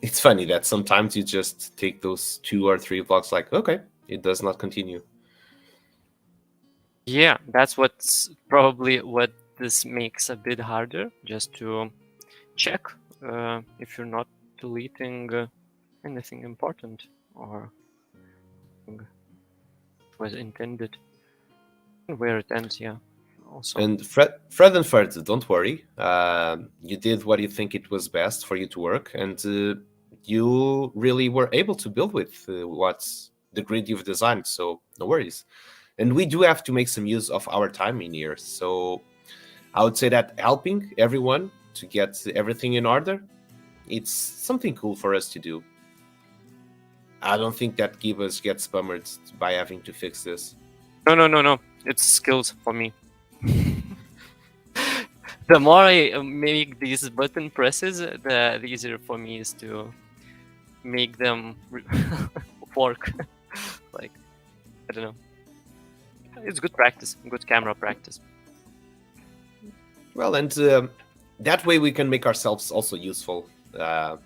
It's funny that sometimes you just take those 2 or 3 blocks like, okay, it does not continue. Yeah, that's what's probably what this makes a bit harder, just to check if you're not deleting anything important or was intended, where it ends. Yeah, also. And Fred and Fred, don't worry. You did what you think it was best for you to work, and you really were able to build with what's the grid you've designed. So no worries. And we do have to make some use of our time in here. So I would say that helping everyone to get everything in order, it's something cool for us to do. I don't think that Givas gets bummered by having to fix this. No. It's skills for me. The more I make these button presses, the easier for me is to make them work. Like, I don't know. It's good practice, good camera practice. Well, and that way we can make ourselves also useful. Of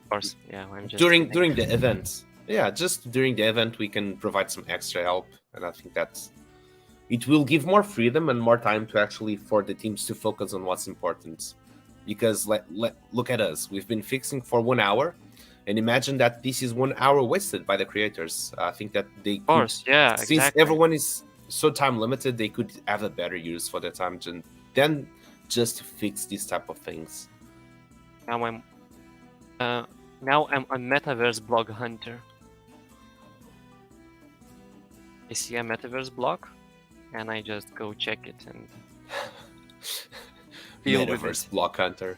course, yeah. I'm just During the event. Yeah, just during the event we can provide some extra help, and I think it will give more freedom and more time to actually for the teams to focus on what's important. Because look at us, we've been fixing for 1 hour, and imagine that this is 1 hour wasted by the creators. I think that they Of course, yeah, since exactly. everyone is so time limited, they could have a better use for their time than just to fix these type of things. Now I'm a metaverse blog hunter. I see a metaverse blog, and I just go check it and deal with Metaverse it. block hunter.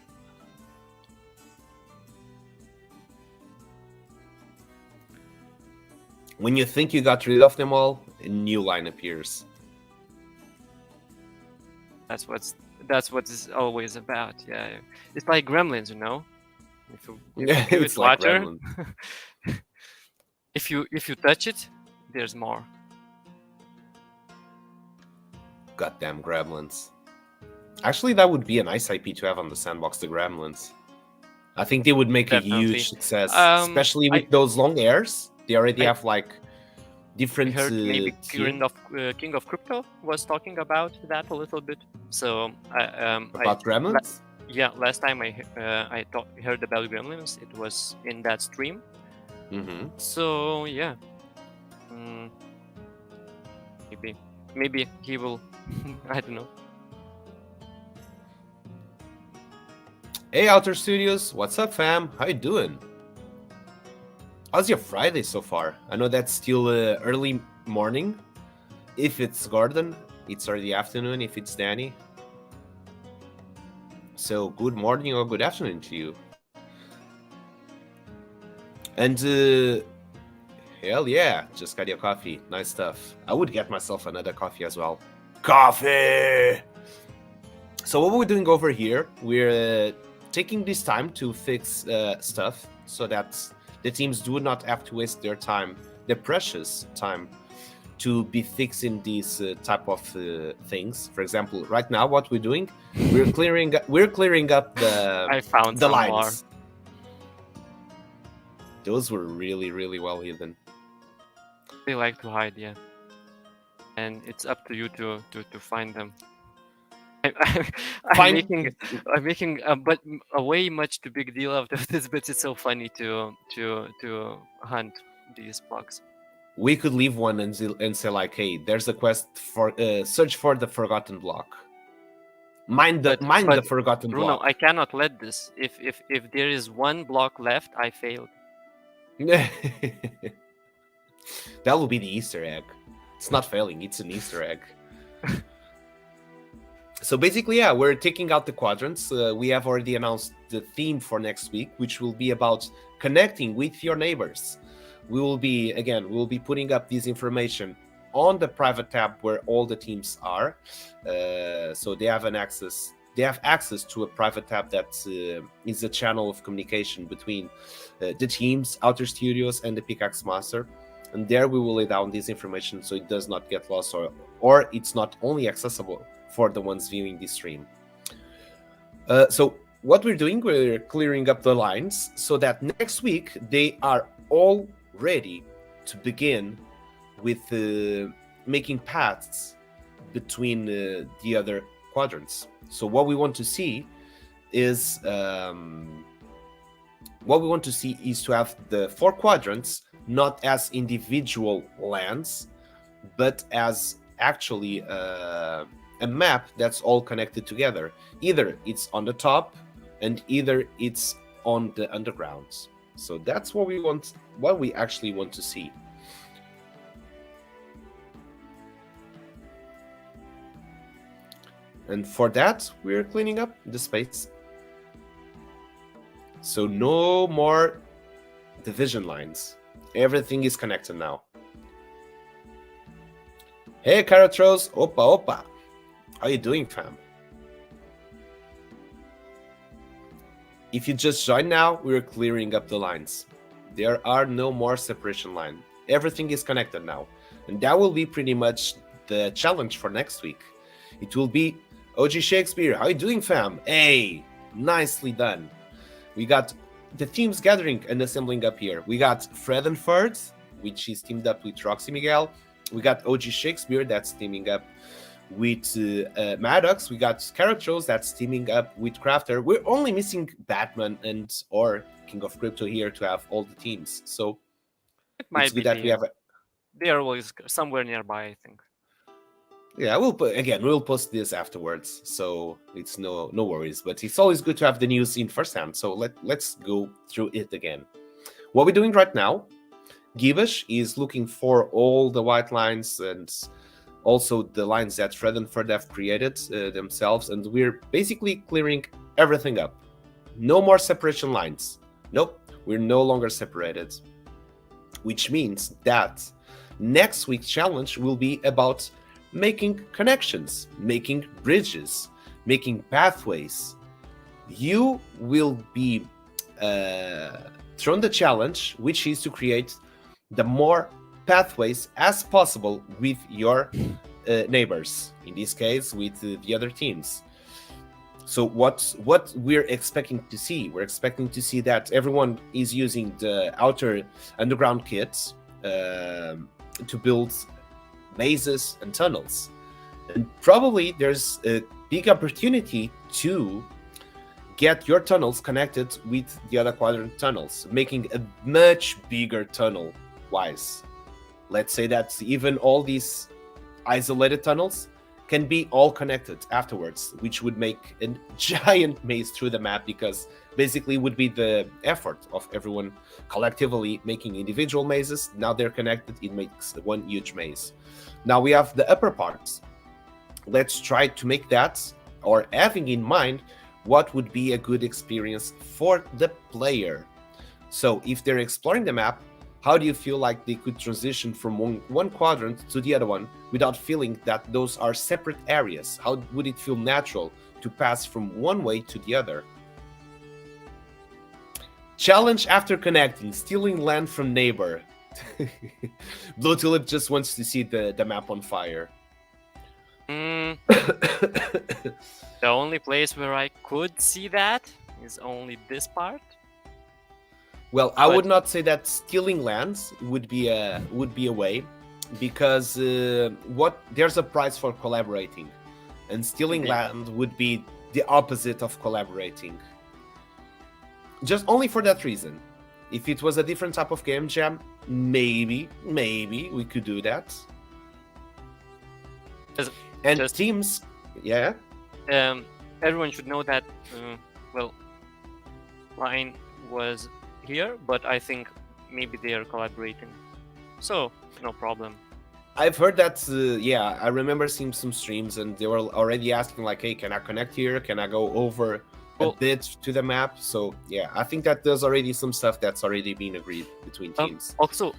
When you think you got rid of them all, a new line appears. That's what it's always about. Yeah, it's like gremlins, you know. If you give It's it like water, Gremlin. if you touch it, there's more. Goddamn gremlins. Actually, that would be a nice IP to have on the sandbox, the gremlins. I think they would make Definitely. a huge success, Um, especially with those long airs. They already I- have like I different. heard maybe theme King of Crypto was talking about that a little bit. So about gremlins. yeah, last time I heard about gremlins, it was in that stream. Mm-hmm. So yeah, maybe he will. I don't know. Hey, Outer Studios, what's up, fam? How you doing? How's your Friday so far? I know that's still early morning. If it's Gordon, it's early afternoon. If it's Danny. So good morning or good afternoon to you. And hell yeah, just got your coffee. Nice stuff. I would get myself another coffee as well. Coffee! So what we're doing over here, we're taking this time to fix stuff so that the teams do not have to waste their time, their precious time, to be fixing these type of things. For example, right now, what we're doing, we're clearing up the I found the some lines. more. Those were really, really well hidden. They like to hide, yeah. And it's up to you to find them. I'm making a way much too big deal out of this, but it's so funny to hunt these bugs. We could leave one and say like, hey, there's a quest for search for the forgotten block. Mind the forgotten Bruno, block. I cannot let this. If there is one block left, I failed. That will be the Easter egg. It's not failing, it's an Easter egg. So basically, yeah, we're taking out the quadrants. We have already announced the theme for next week, which will be about connecting with your neighbors. We'll be putting up this information on the private tab where all the teams are. So they have access to a private tab that is a channel of communication between the teams, Outer Studios, and the Pickaxe Master. And there we will lay down this information so it does not get lost or it's not only accessible for the ones viewing this stream. So what we're doing, we're clearing up the lines so that next week they are all ready to begin with making paths between the other quadrants. So what we want to see is to have the 4 quadrants not as individual lands, but as actually a map that's all connected together. Either it's on the top, and either it's on the undergrounds. So that's what we want. What we actually want to see. And for that, we're cleaning up the space. So no more division lines. Everything is connected now. Hey, Caratros. Opa, opa. How you doing, fam? If you just joined now, we're clearing up the lines. There are no more separation line. Everything is connected now. And that will be pretty much the challenge for next week. It will be, OG Shakespeare, how you doing, fam? Hey, nicely done. We got the teams gathering and assembling up here. We got Fred and Ferd, which is teamed up with Roxy Miguel. We got OG Shakespeare, that's teaming up with Maddox. We got Caratros, that's teaming up with Crafter. We're only missing Batman and or King of Crypto here to have all the teams. So It might it's be good that we have. they are always somewhere nearby, I think. Yeah, we'll post this afterwards, so it's no worries. But it's always good to have the news in first hand. So let's go through it again. What we're doing right now, Givesh is looking for all the white lines and also the lines that Fred and Ferd have created themselves, and we're basically clearing everything up. No more separation lines. Nope, we're no longer separated. Which means that next week's challenge will be about making connections, making bridges, making pathways. You will be thrown the challenge, which is to create the more pathways as possible with your neighbors, in this case with the other teams. So what we're expecting to see, we're expecting to see that everyone is using the outer underground kits to build mazes and tunnels, and probably there's a big opportunity to get your tunnels connected with the other quadrant tunnels, making a much bigger tunnel wise. Let's say that even all these isolated tunnels can be all connected afterwards, which would make a giant maze through the map, because basically would be the effort of everyone collectively making individual mazes. Now they're connected, it makes one huge maze. Now we have the upper parts. Let's try to make that, or having in mind what would be a good experience for the player. So if they're exploring the map, how do you feel like they could transition from one quadrant to the other one without feeling that those are separate areas? How would it feel natural to pass from one way to the other? Challenge after connecting, stealing land from neighbor. Blue Tulip just wants to see the map on fire. The only place where I could see that is only this part. Well, I would not say that stealing lands would be a way, because there's a price for collaborating, and stealing land would be the opposite of collaborating. Just only for that reason. If it was a different type of game jam, maybe we could do that. And just, teams, yeah. Everyone should know that. Well, Line was here, but I think maybe they are collaborating, so no problem. I've heard that. Yeah, I remember seeing some streams, and they were already asking like, "Hey, can I connect here? Can I go over a bit to the map?" So yeah, I think that there's already some stuff that's already been agreed between teams. Also,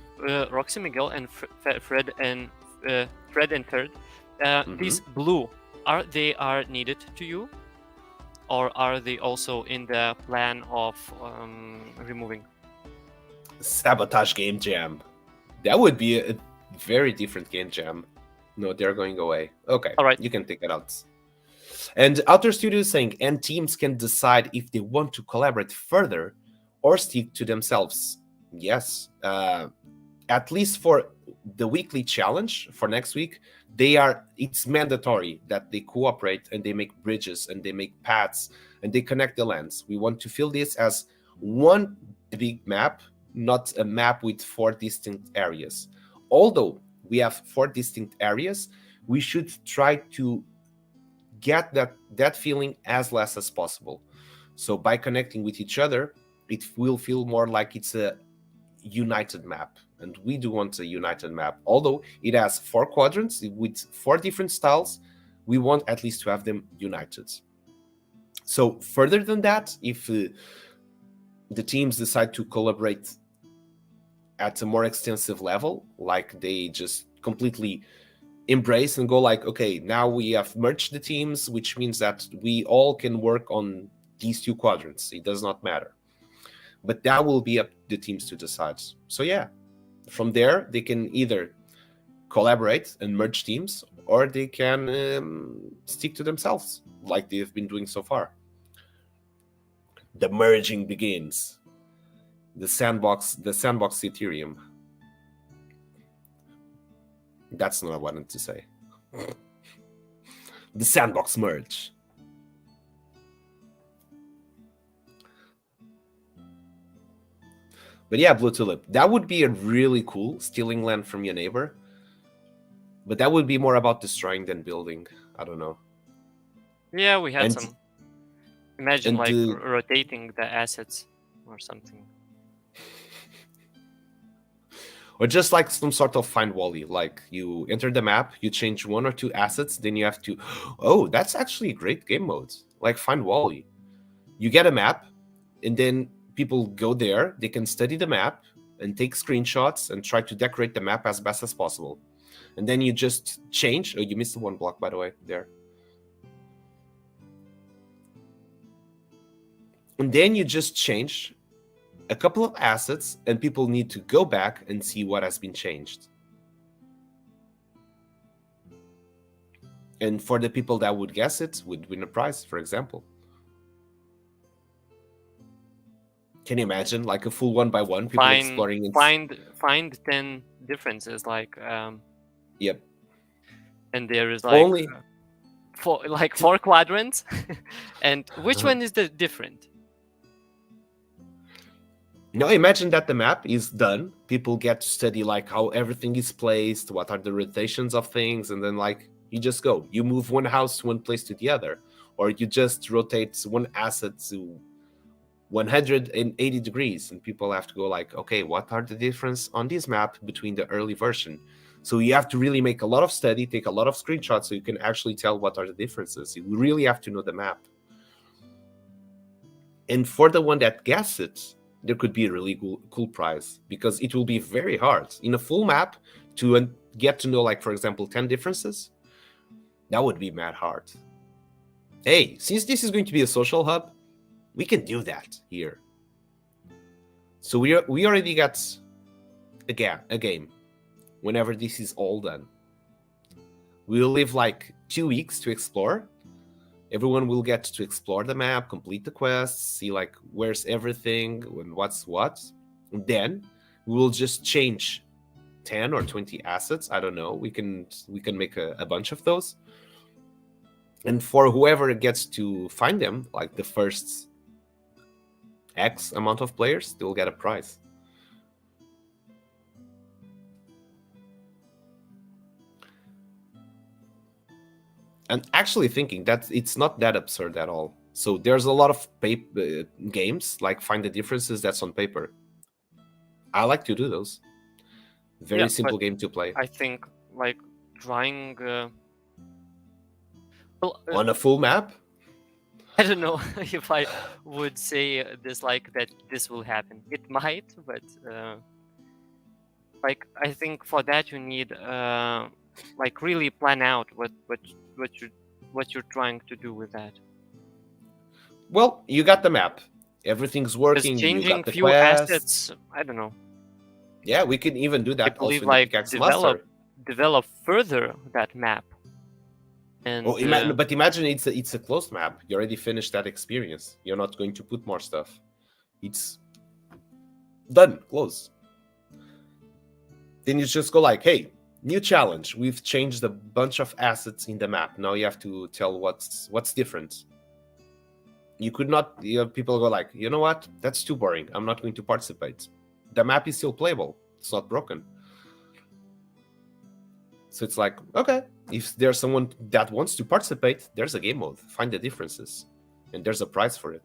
Roxy Miguel and Fred and Third, these blue are needed to you, or are they also in the plan of removing? Sabotage game jam. That would be a very different game jam. No, they're going away. Okay, all right, you can take it out. And Outer Studio is saying, and teams can decide if they want to collaborate further or stick to themselves. Yes, at least for the weekly challenge for next week, it's mandatory that they cooperate and they make bridges and they make paths and they connect the lands. We want to feel this as one big map, not a map with 4 distinct areas. Although we have 4 distinct areas, we should try to get that feeling as less as possible. So by connecting with each other, it will feel more like it's a united map, and we do want a united map. Although it has 4 quadrants with 4 different styles, we want at least to have them united. So further than that, if the teams decide to collaborate at a more extensive level, like they just completely embrace and go like, okay, now we have merged the teams, which means that we all can work on these 2 quadrants. It does not matter. But that will be up to the teams to decide. So yeah, from there, they can either collaborate and merge teams, or they can stick to themselves, like they've been doing so far. The merging begins. The sandbox Ethereum. That's not what I wanted to say. The sandbox merge. But yeah, Blue Tulip, that would be a really cool stealing land from your neighbor. But that would be more about destroying than building. I don't know. Yeah, we had some. Imagine like rotating the assets or something. Or just like some sort of find Wally. Like you enter the map, you change 1 or 2 assets, then you have to... Oh, that's actually a great game mode. Like find Wally. You get a map, and then people go there, they can study the map and take screenshots and try to decorate the map as best as possible. And then you just change. Oh, you missed 1 block, by the way, there. And then you just change a couple of assets, and people need to go back and see what has been changed. And for the people that would guess it, would win a prize, for example. Can you imagine, like a full 1x1, people exploring and find 10 differences, like yep. And there is like only 4 quadrants, and which one is the different? Now imagine that the map is done. People get to study like how everything is placed, what are the rotations of things, and then like you just go. You move 1 house to 1 place to the other, or you just rotate 1 asset to 180 degrees, and people have to go like, okay, what are the difference on this map between the early version? So you have to really make a lot of study, take a lot of screenshots so you can actually tell what are the differences. You really have to know the map. And for the one that guesses it, there could be a really cool prize, because it will be very hard in a full map to get to know, like, for example, 10 differences. That would be mad hard. Hey, since this is going to be a social hub, we can do that here. So we already got a game. Whenever this is all done, we'll leave like 2 weeks to explore. Everyone will get to explore the map, complete the quests, see like where's everything and what's what. And then we will just change 10 or 20 assets. I don't know. We can make a bunch of those. And for whoever gets to find them, like the first X amount of players, they will get a prize. And actually thinking that it's not that absurd at all. So there's a lot of games like Find the Differences that's on paper. I like to do those. Very simple game to play. I think like trying on a full map. I don't know if I would say this like that this will happen. It might, but like I think for that you need like really plan out what you're trying to do with that. Well, you got the map. Everything's working. Changing you got the few quests. assets. I don't know. Yeah, we can even do that. I believe also like Pickaxe Master. develop further that map, And But imagine it's a closed map. You already finished that experience. You're not going to put more stuff. It's done, close. Then you just go like, hey, new challenge. We've changed a bunch of assets in the map. Now you have to tell what's different. You could not. People go like, you know what? That's too boring. I'm not going to participate. The map is still playable. It's not broken. So it's like, okay, if there's someone that wants to participate, there's a game mode. Find the differences, and there's a prize for it.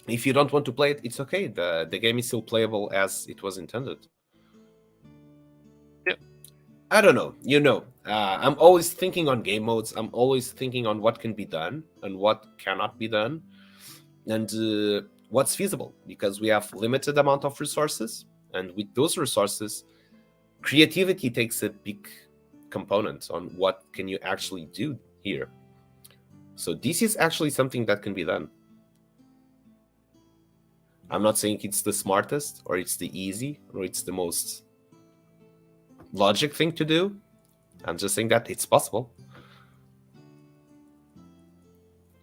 If you don't want to play it, it's okay. The game is still playable as it was intended. Yeah. I don't know. I'm always thinking on game modes. I'm always thinking on what can be done and what cannot be done, and what's feasible, because we have limited amount of resources, and with those resources, creativity takes a big component on what can you actually do here. So this is actually something that can be done. I'm not saying it's the smartest or it's the easy or it's the most logic thing to do. I'm just saying that it's possible.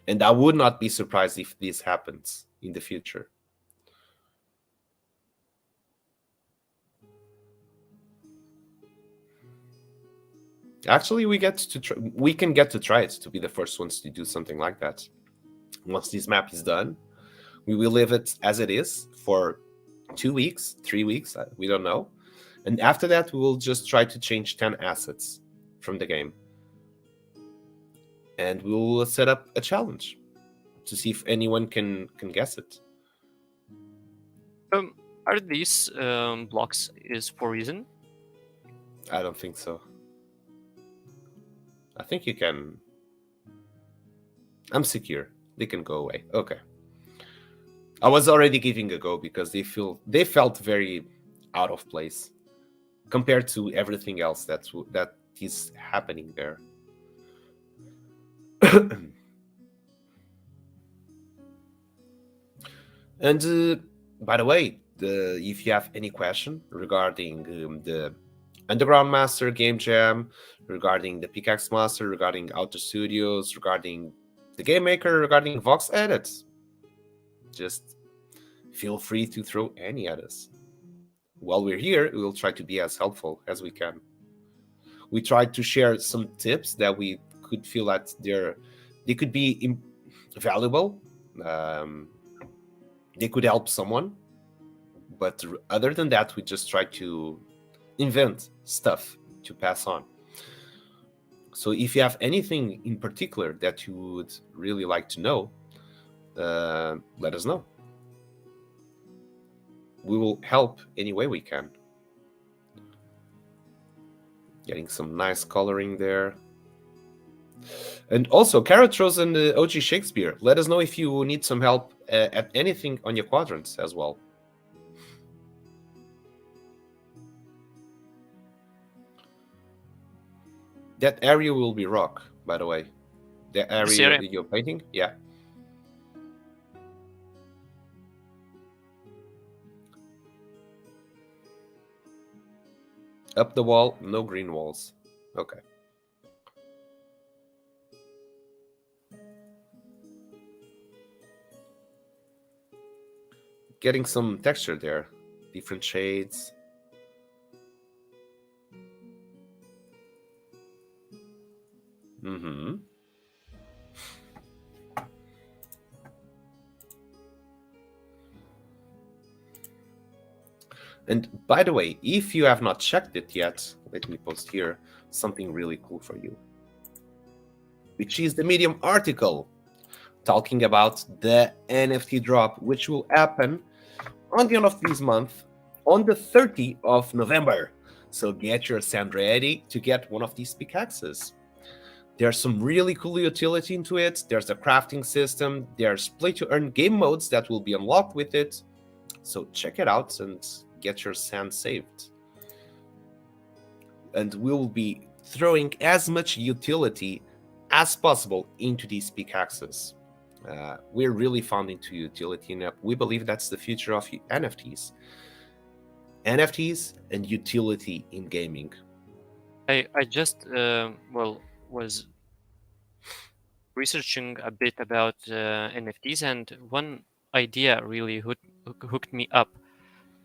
And I would not be surprised if this happens in the future. Actually, we can get to try it, to be the first ones to do something like that. Once this map is done, we will leave it as it is for 2 weeks, 3 weeks, we don't know. And after that, we will just try to change 10 assets from the game. And we will set up a challenge to see if anyone can guess it. Are these blocks is for reason? I don't think so. I think you can. I'm secure. They can go away. Okay. I was already giving a go because they felt very out of place compared to everything else that is happening there. And by the way, if you have any question regarding the Underground Master Game Jam, regarding the Pickaxe Master, regarding Outer Studios, regarding the Game Maker, regarding Vox Edits, just feel free to throw any at us. While we're here, we will try to be as helpful as we can. We tried to share some tips that we could feel that they could be valuable. They could help someone. But other than that, we just try to invent stuff to pass on. So if you have anything in particular that you would really like to know, let us know. We will help any way we can. Getting some nice coloring there. And also, Carrot Rose and OG Shakespeare, let us know if you need some help at anything on your quadrants as well. That area will be rock, by the way. The area that you're painting? Yeah. Up the wall, no green walls. Okay. Getting some texture there. Different shades. Mm-hmm. And by the way, if you have not checked it yet, let me post here something really cool for you, which is the Medium article talking about the NFT drop, which will happen on the end of this month, on the 30th of November. So get your sand ready to get one of these pickaxes. There's some really cool utility into it. There's a crafting system. There's play-to-earn game modes that will be unlocked with it. So check it out and get your sand saved. And we'll be throwing as much utility as possible into these pickaxes. We're really found into utility, and we believe that's the future of NFTs. NFTs and utility in gaming. I just was researching a bit about NFTs, and one idea really hooked me up.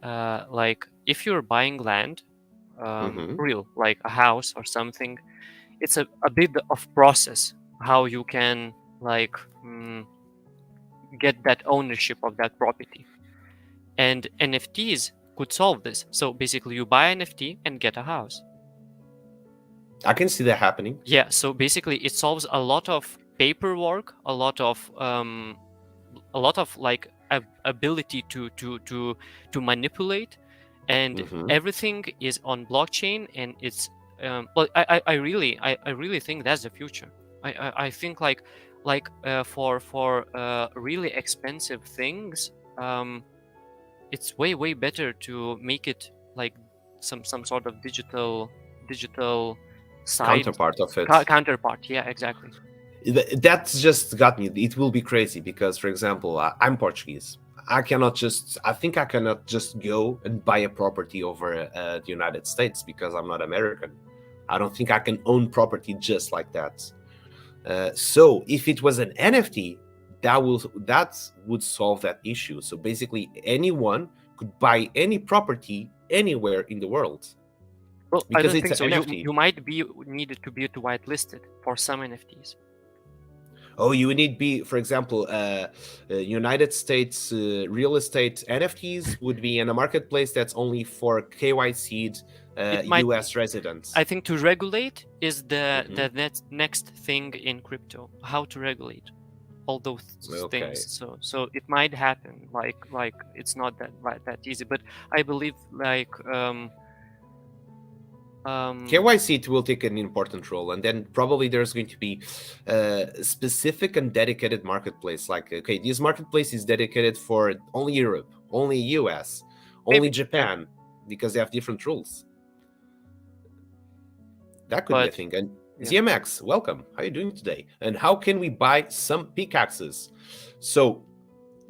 Like if you're buying land, Mm-hmm. real, like a house or something, it's a bit of process how you can like get that ownership of that property. And NFTs could solve this. So basically, you buy an NFT and get a house. I can see that happening. Yeah. So basically, it solves a lot of paperwork, a lot of like ability to manipulate, and Mm-hmm. everything is on blockchain, and it's well, I really think that's the future. I think for really expensive things, it's way better to make it like some sort of digital side Counterpart of it. counterpart. Yeah, exactly. That's just got me. It will be crazy because, for example, I'm Portuguese. I think I cannot just go and buy a property over the United States because I'm not American. I don't think I can own property just like that. So if it was an NFT, that would solve that issue. So basically, anyone could buy any property anywhere in the world Well, I because don't it's think an so. NFT. You might be needed to be whitelisted for some NFTs. Oh, you need be, for example, United States real estate NFTs would be in a marketplace that's only for KYC'd It might. US residents. I think to regulate is Mhm. the next thing in crypto. How to regulate all those Okay. things. So it might happen. Like it's not that easy. But I believe like KYC it will take an important role, and then probably there's going to be a specific and dedicated marketplace. Like, okay, this marketplace is dedicated for only Europe, only US, only maybe, Japan, because they have different rules. That could be a but thing. And yeah. ZMX, welcome. How are you doing today? And how can we buy some pickaxes? So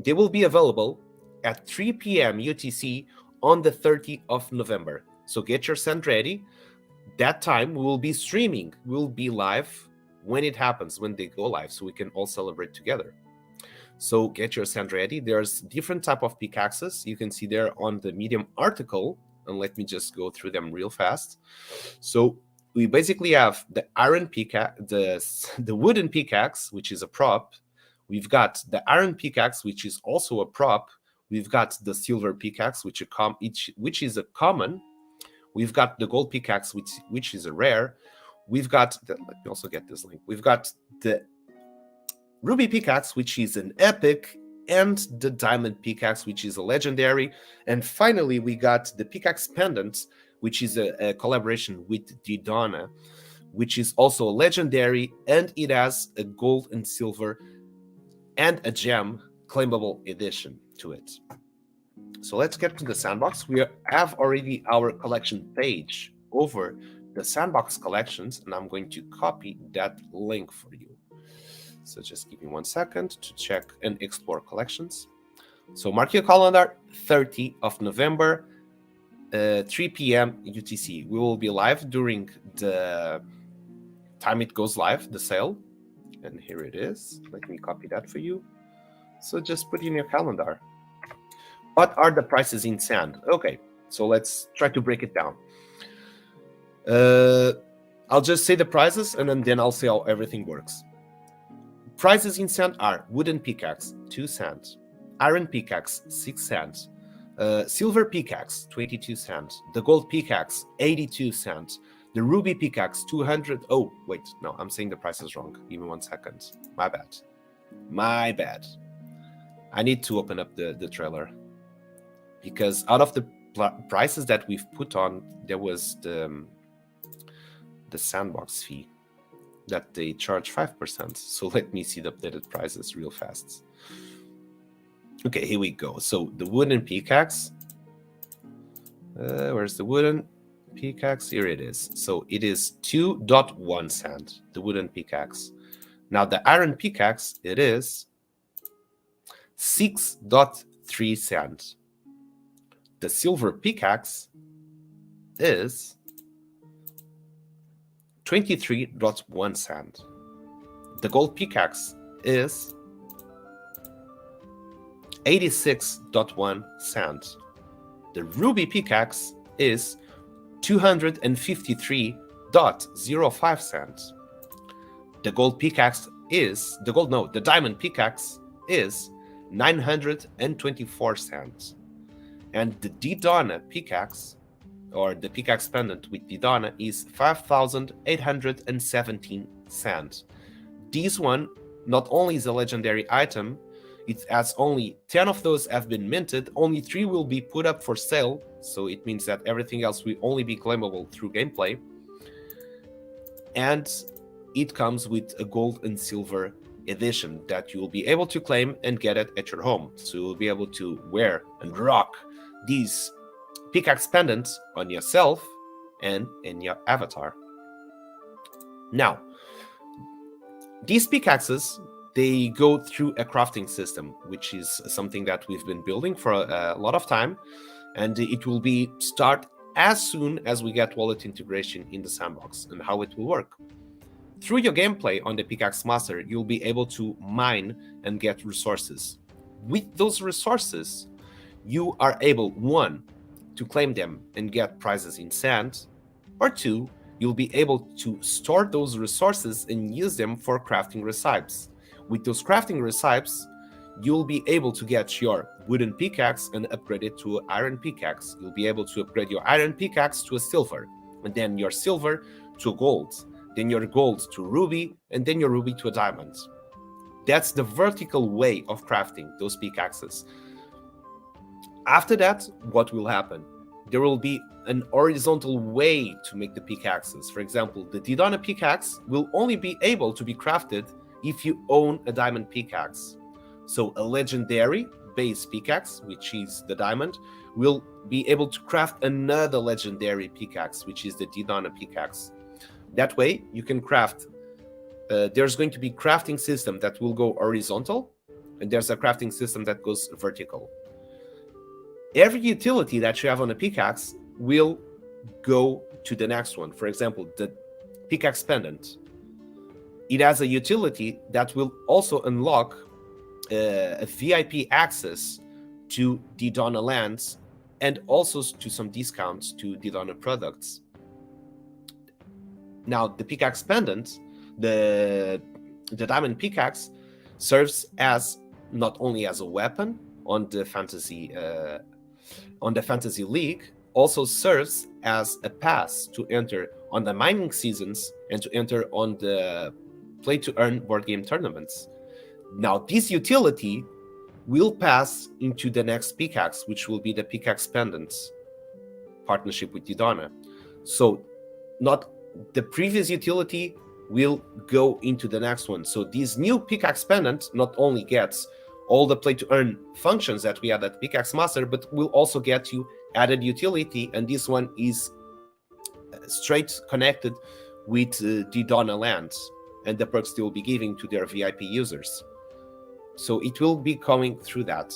they will be available at 3 p.m. UTC on the 30th of November. So get your send ready. That time we will be streaming. We'll be live when it happens, when they go live, so we can all celebrate together. So get your send ready. There's different type of pickaxes. You can see there on the Medium article. And let me just go through them real fast. So we basically have the iron pickaxe, the wooden pickaxe, which is a prop. We've got the iron pickaxe, which is also a prop. We've got the silver pickaxe, which is a common. We've got the gold pickaxe, which is a rare. We've got let me also get this link. We've got the ruby pickaxe, which is an epic, and the diamond pickaxe, which is a legendary. And finally, we got the pickaxe pendant, which is a collaboration with Didona, which is also a legendary, and it has a gold and silver and a gem claimable edition to it. So let's get to the sandbox. We have already our collection page over the sandbox collections, and I'm going to copy that link for you. So just give me 1 second to check and explore collections. So mark your calendar, 30th of November, 3 p.m. UTC. We will be live during the time it goes live, the sale. And here it is. Let me copy that for you. So just put in your calendar. What are the prices in sand? Okay, so let's try to break it down. I'll just say the prices, and then I'll say how everything works. Prices in sand are wooden pickaxe, 2 cents. Iron pickaxe, 6 cents. Silver pickaxe, 22 cents. The gold pickaxe, 82 cents. The ruby pickaxe, 200. Oh, wait, no, I'm saying the price is wrong. Give me 1 second. My bad. I need to open up the trailer. Because out of the prices that we've put on, there was the sandbox fee that they charge 5%. So let me see the updated prices real fast. Okay, here we go. So the wooden pickaxe. Where's the wooden pickaxe? Here it is. So it is 2.1 cent, the wooden pickaxe. Now the iron pickaxe, it is 6.3 cent. The silver pickaxe is 23.1 cent. The gold pickaxe is 86.1 cents. The ruby pickaxe is 253.05 cents. The diamond pickaxe is 924 cents. And the Didona pickaxe, or the pickaxe pendant with Didona, is 5,817 cents. This one not only is a legendary item, it has only 10 of those have been minted, only 3 will be put up for sale, so it means that everything else will only be claimable through gameplay. And it comes with a gold and silver edition that you will be able to claim and get it at your home. So you'll be able to wear and rock these pickaxe pendants on yourself and in your avatar. Now, these pickaxes, they go through a crafting system, which is something that we've been building for a lot of time, and it will be start as soon as we get wallet integration in the sandbox. And how it will work: through your gameplay on the Pickaxe Master, you'll be able to mine and get resources. With those resources, you are able, 1, to claim them and get prizes in sand, or 2, you'll be able to store those resources and use them for crafting recipes. With those crafting recipes, you'll be able to get your wooden pickaxe and upgrade it to an iron pickaxe. You'll be able to upgrade your iron pickaxe to a silver, and then your silver to gold, then your gold to ruby, and then your ruby to a diamond. That's the vertical way of crafting those pickaxes. After that, what will happen? There will be an horizontal way to make the pickaxes. For example, the Didona pickaxe will only be able to be crafted if you own a diamond pickaxe. So a legendary base pickaxe, which is the diamond, will be able to craft another legendary pickaxe, which is the Didona pickaxe. That way, you can craft. There's going to be crafting system that will go horizontal, and there's a crafting system that goes vertical. Every utility that you have on a pickaxe will go to the next one. For example, the pickaxe pendant. It has a utility that will also unlock a VIP access to Didona lands and also to some discounts to Didona products. Now, the pickaxe pendant, the diamond pickaxe, serves as not only as a weapon on the fantasy league, also serves as a pass to enter on the mining seasons and to enter on the play to earn board game tournaments. Now, this utility will pass into the next pickaxe, which will be the pickaxe pendants partnership with Didona. So not the previous utility will go into the next one. So this new pickaxe pendant not only gets all the play to earn functions that we had at Pickaxe Master, but will also get you added utility, and this one is straight connected with Didona lands and the perks they will be giving to their VIP users. So it will be coming through that.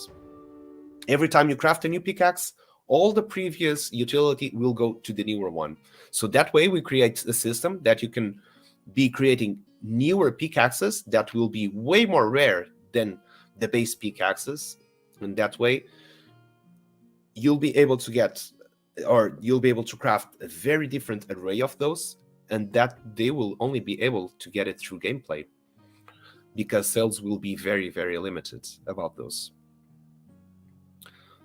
Every time you craft a new pickaxe, all the previous utility will go to the newer one. So that way we create a system that you can be creating newer pickaxes that will be way more rare than the base pickaxes. And that way you'll be able to get, or you'll be able to craft a very different array of those, and that they will only be able to get it through gameplay, because sales will be very, very limited about those.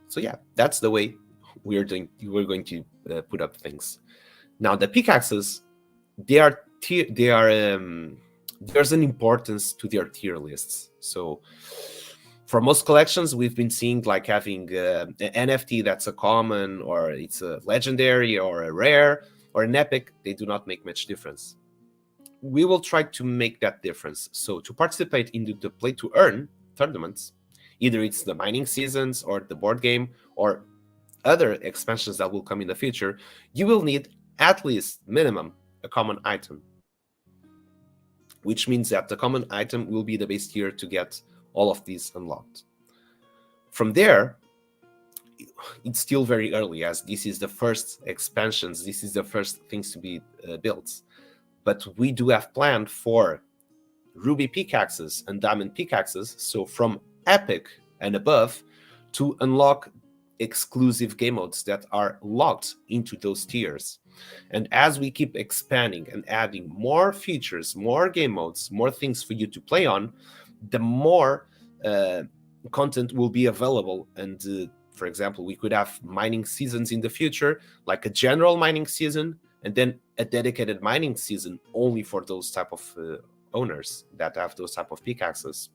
So yeah, that's the way we're going to put up things. Now the pickaxes, there's an importance to their tier lists. So for most collections, we've been seeing like having an NFT that's a common, or it's a legendary, or a rare, or an epic. They do not make much difference. We will try to make that difference. So to participate in the play to earn tournaments, either it's the mining seasons or the board game or other expansions that will come in the future, you will need at least minimum a common item, which means that the common item will be the base tier to get all of these unlocked. From there, it's still very early, as this is the first expansions, this is the first things to be built. But we do have planned for ruby pickaxes and diamond pickaxes, so from epic and above, to unlock exclusive game modes that are locked into those tiers. And as we keep expanding and adding more features, more game modes, more things for you to play on, the more content will be available. And for example, we could have mining seasons in the future, like a general mining season, and then a dedicated mining season only for those type of owners that have those type of pickaxes.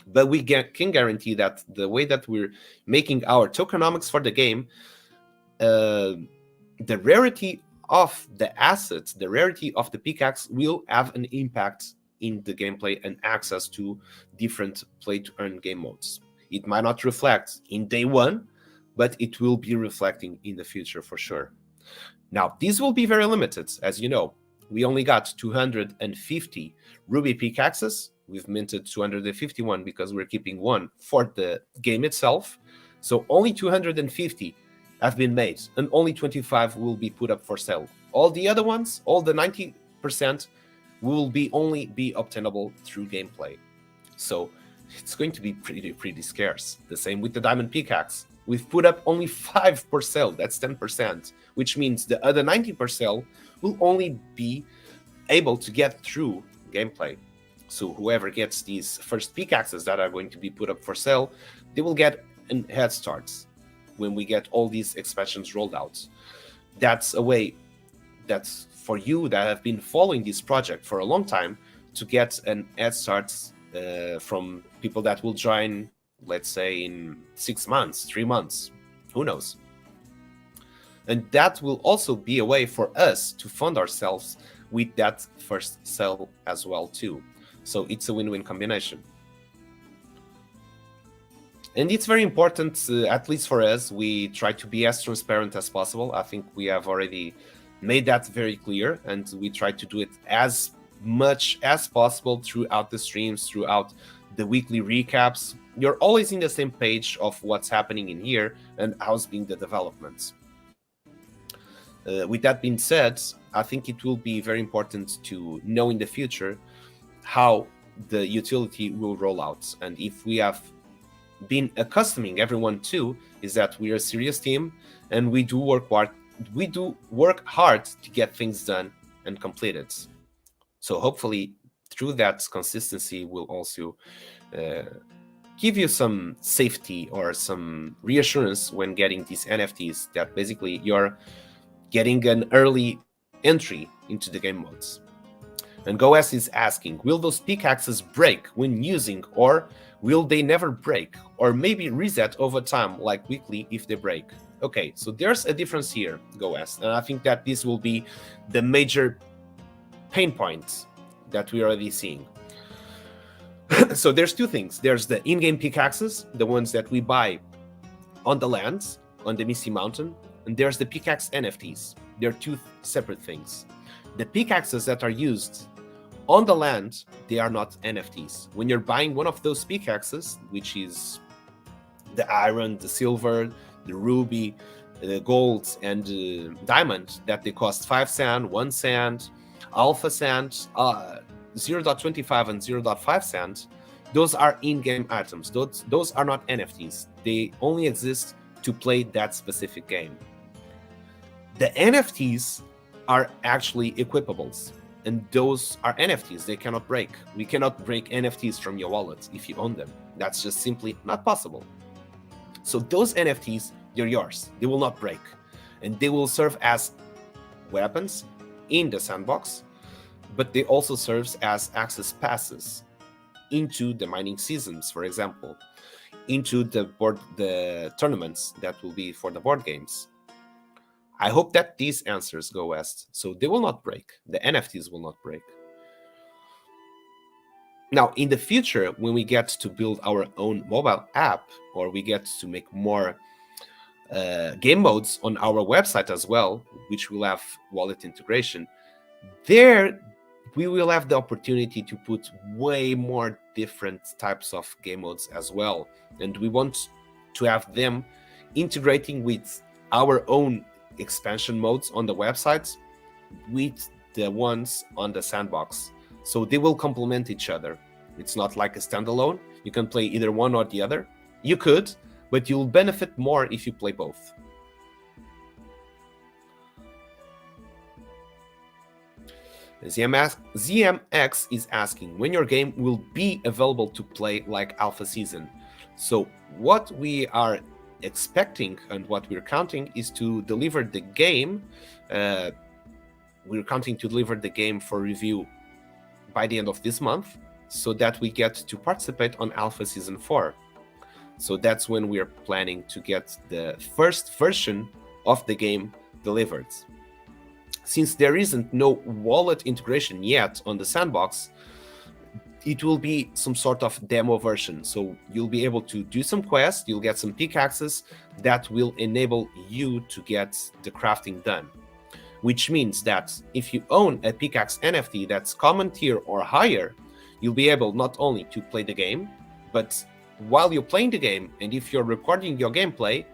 But we can guarantee that the way that we're making our tokenomics for the game, the rarity of the assets, the rarity of the pickaxe will have an impact in the gameplay and access to different play-to-earn game modes. It might not reflect in day one, but it will be reflecting in the future for sure. Now, these will be very limited, as you know. We only got 250 ruby pickaxes. We've minted 251 because we're keeping one for the game itself. So only 250 have been made, and only 25 will be put up for sale. All the other ones, all the 90%, will only be obtainable through gameplay. So it's going to be pretty scarce. The same with the diamond pickaxe. We've put up only 5 for sale, that's 10%, which means the other 90% will only be able to get through gameplay. So whoever gets these first pickaxes that are going to be put up for sale, they will get a head start when we get all these expansions rolled out. That's a way that's for you that have been following this project for a long time to get an head start from people that will join, let's say, in 6 months, 3 months, who knows. And that will also be a way for us to fund ourselves with that first sale as well too. So it's a win-win combination. And it's very important, at least for us, we try to be as transparent as possible. I think we have already made that very clear, and we try to do it as much as possible throughout the streams, throughout the weekly recaps. You're always in the same page of what's happening in here and how's being the developments. With that being said, I think it will be very important to know in the future how the utility will roll out. And if we have been accustoming everyone to, is that we are a serious team and we do work hard to get things done and completed. So hopefully through that consistency will also give you some safety or some reassurance when getting these NFTs, that basically you're getting an early entry into the game modes. And GoS is asking, will those pickaxes break when using, or will they never break, or maybe reset over time, like weekly if they break? Okay, so there's a difference here, GoS, and I think that this will be the major pain point that we're already seeing. So there's two things. There's the in-game pickaxes, the ones that we buy on the lands, on the Misty Mountain, and there's the pickaxe NFTs. They're two separate things. The pickaxes that are used on the land, they are not NFTs. When you're buying one of those pickaxes, which is the iron, the silver, the ruby, the gold, and diamond, that they cost 5 sand, 1 sand, alpha sand, 0.25 and 0.5 sand, those are in-game items. Those are not NFTs. They only exist to play that specific game. The NFTs are actually equipables, and those are NFTs. They cannot break. We cannot break NFTs from your wallet if you own them. That's just simply not possible. So those NFTs, they're yours. They will not break, and they will serve as weapons in the sandbox, but they also serve as access passes into the mining seasons, for example, into the tournaments that will be for the board games. I hope that these answers go west, so they will not break. The NFTs will not break. Now, in the future, when we get to build our own mobile app, or we get to make more game modes on our website as well, which will have wallet integration, there we will have the opportunity to put way more different types of game modes as well. And we want to have them integrating with our own expansion modes on the websites with the ones on the sandbox. So they will complement each other. It's not like a standalone. You can play either one or the other. You could, but you'll benefit more if you play both. ZMX is asking when your game will be available to play like alpha season. So what we are expecting and what we're counting is to deliver the game. We're counting to deliver the game for review by the end of this month, so that we get to participate on Alpha Season 4. So that's when we're planning to get the first version of the game delivered. Since there isn't no wallet integration yet on the sandbox, it will be some sort of demo version. So you'll be able to do some quests, you'll get some pickaxes that will enable you to get the crafting done. Which means that if you own a pickaxe NFT that's common tier or higher, you'll be able not only to play the game, but while you're playing the game, and if you're recording your gameplay,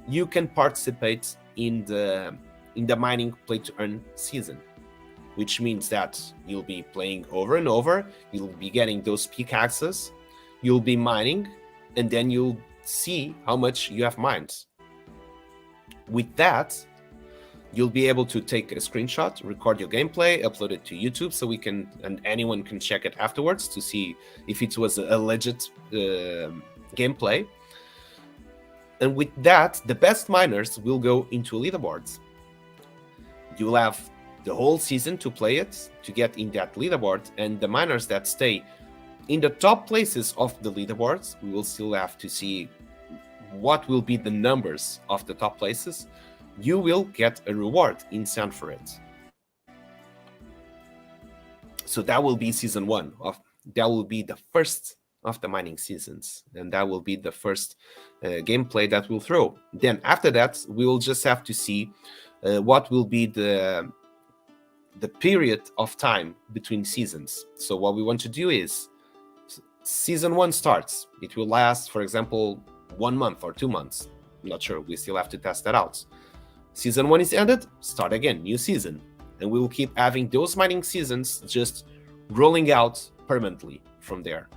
you can participate in the mining play to earn season. Which means that you'll be playing over and over, you'll be getting those pickaxes, you'll be mining, and then you'll see how much you have mined. With that, you'll be able to take a screenshot, record your gameplay, upload it to YouTube so we can, and anyone can check it afterwards to see if it was a legit gameplay. And with that, the best miners will go into leaderboards. You'll have the whole season to play it, to get in that leaderboard, and the miners that stay in the top places of the leaderboards, we will still have to see what will be the numbers of the top places. You will get a reward in sand for it. So that will be season 1 that will be the first of the mining seasons, and that will be the first gameplay that we'll throw. Then after that, we will just have to see what will be the period of time between seasons. So what we want to do is, season 1 starts. It will last, for example, 1 month or 2 months. I'm not sure. We still have to test that out. Season 1 is ended, start again, new season. And we will keep having those mining seasons just rolling out permanently from there.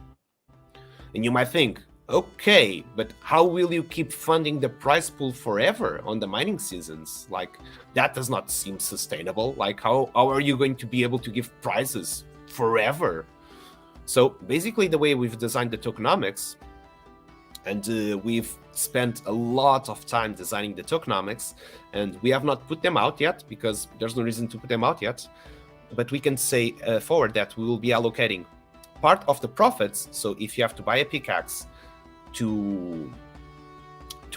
And you might think, okay, but how will you keep funding the prize pool forever on the mining seasons? Like, that does not seem sustainable. Like, how are you going to be able to give prizes forever? So basically the way we've designed the tokenomics, and we've spent a lot of time designing the tokenomics, and we have not put them out yet because there's no reason to put them out yet. But we can say forward that we will be allocating part of the profits. So if you have to buy a pickaxe to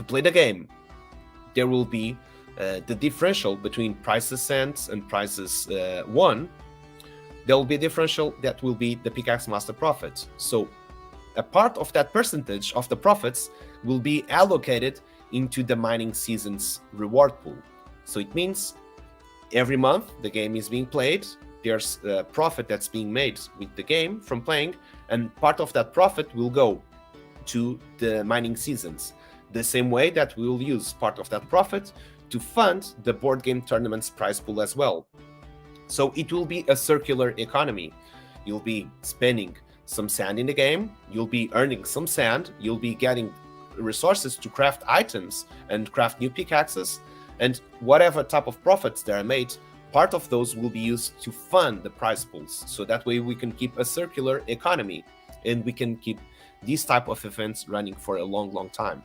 play the game, there will be the differential between prices sent and prices won. There will be a differential that will be the Pickaxe Master profit. So a part of that percentage of the profits will be allocated into the mining season's reward pool. So it means every month the game is being played, there's a profit that's being made with the game from playing, and part of that profit will go to the mining seasons. The same way that we will use part of that profit to fund the board game tournament's prize pool as well. So it will be a circular economy. You'll be spending some sand in the game, you'll be earning some sand, you'll be getting resources to craft items and craft new pickaxes, and whatever type of profits that are made, part of those will be used to fund the prize pools. So that way we can keep a circular economy and we can keep these type of events running for a long time.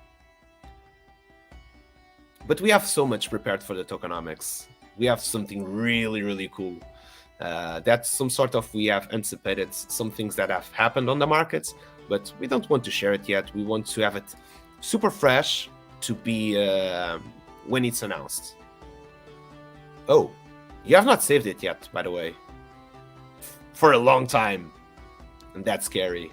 But we have so much prepared for the tokenomics. We have something really cool. That's some sort of, we have anticipated some things that have happened on the markets, but we don't want to share it yet. We want to have it super fresh to be when it's announced. Oh, you have not saved it yet, by the way. For a long time. And that's scary.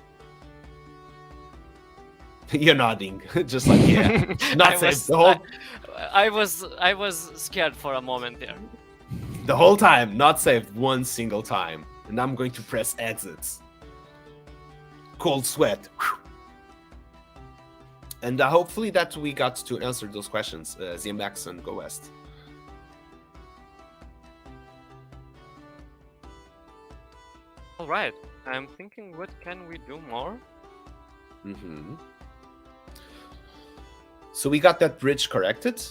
You're nodding, just like, yeah, not saved. I was scared for a moment there. The whole time, not saved one single time. And I'm going to press exits. Cold sweat. And hopefully that we got to answer those questions, ZMX and Go West. All right. I'm thinking, what can we do more? Mm-hmm. So we got that bridge corrected.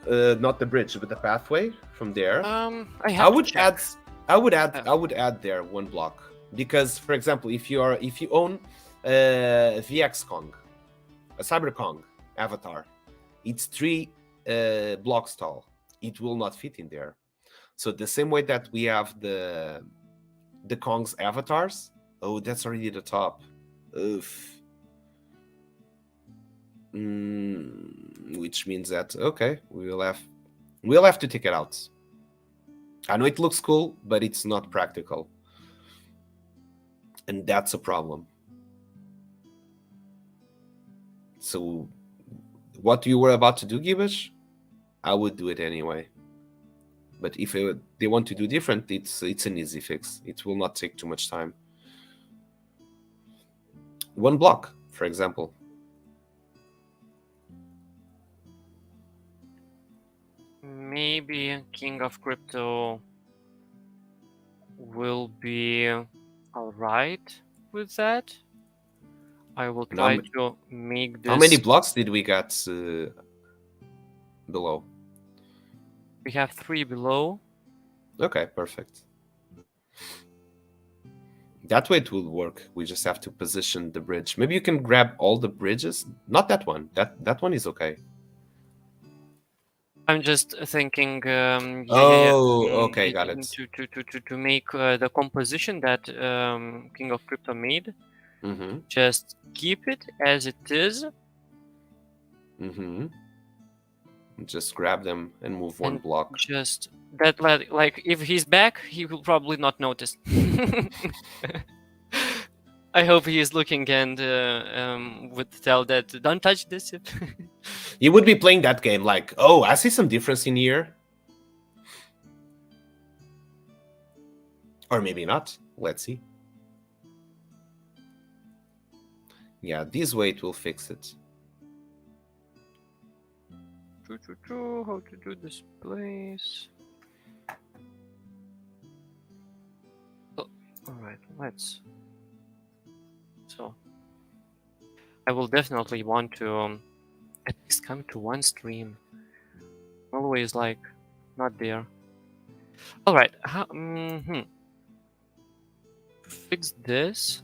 Not the bridge, but the pathway from there. I I have would to check. I would add there one block because, for example, if you own VX Kong, a Cyber Kong avatar, it's 3 blocks tall. It will not fit in there. So the same way that we have the Kong's avatars. Oh, that's already the top. Oof. Which means that okay, we'll have to take it out. I know it looks cool, but it's not practical, and that's a problem. So, what you were about to do, Gibbous, I would do it anyway. But if they want to do different, it's an easy fix. It will not take too much time. 1 block, for example. Maybe King of Crypto will be alright with that. I will try to make this. How many blocks did we get below? We have 3 below. Okay, perfect. That way it will work. We just have to position the bridge. Maybe you can grab all the bridges. Not that one. That one is okay. I'm just thinking. Okay, got it. To make the composition that King of Crypto made. Mm-hmm. Just keep it as it is. Mm-hmm. Just grab them and move 1 block. Just that, like, if he's back, he will probably not notice. I hope he is looking and would tell that don't touch this. You would be playing that game like, oh, I see some difference in here. Or maybe not. Let's see. Yeah, this way it will fix it. How to do this place? Oh, all right, let's. So, I will definitely want to at least come to 1 stream. Always like not there. All right. Fix this.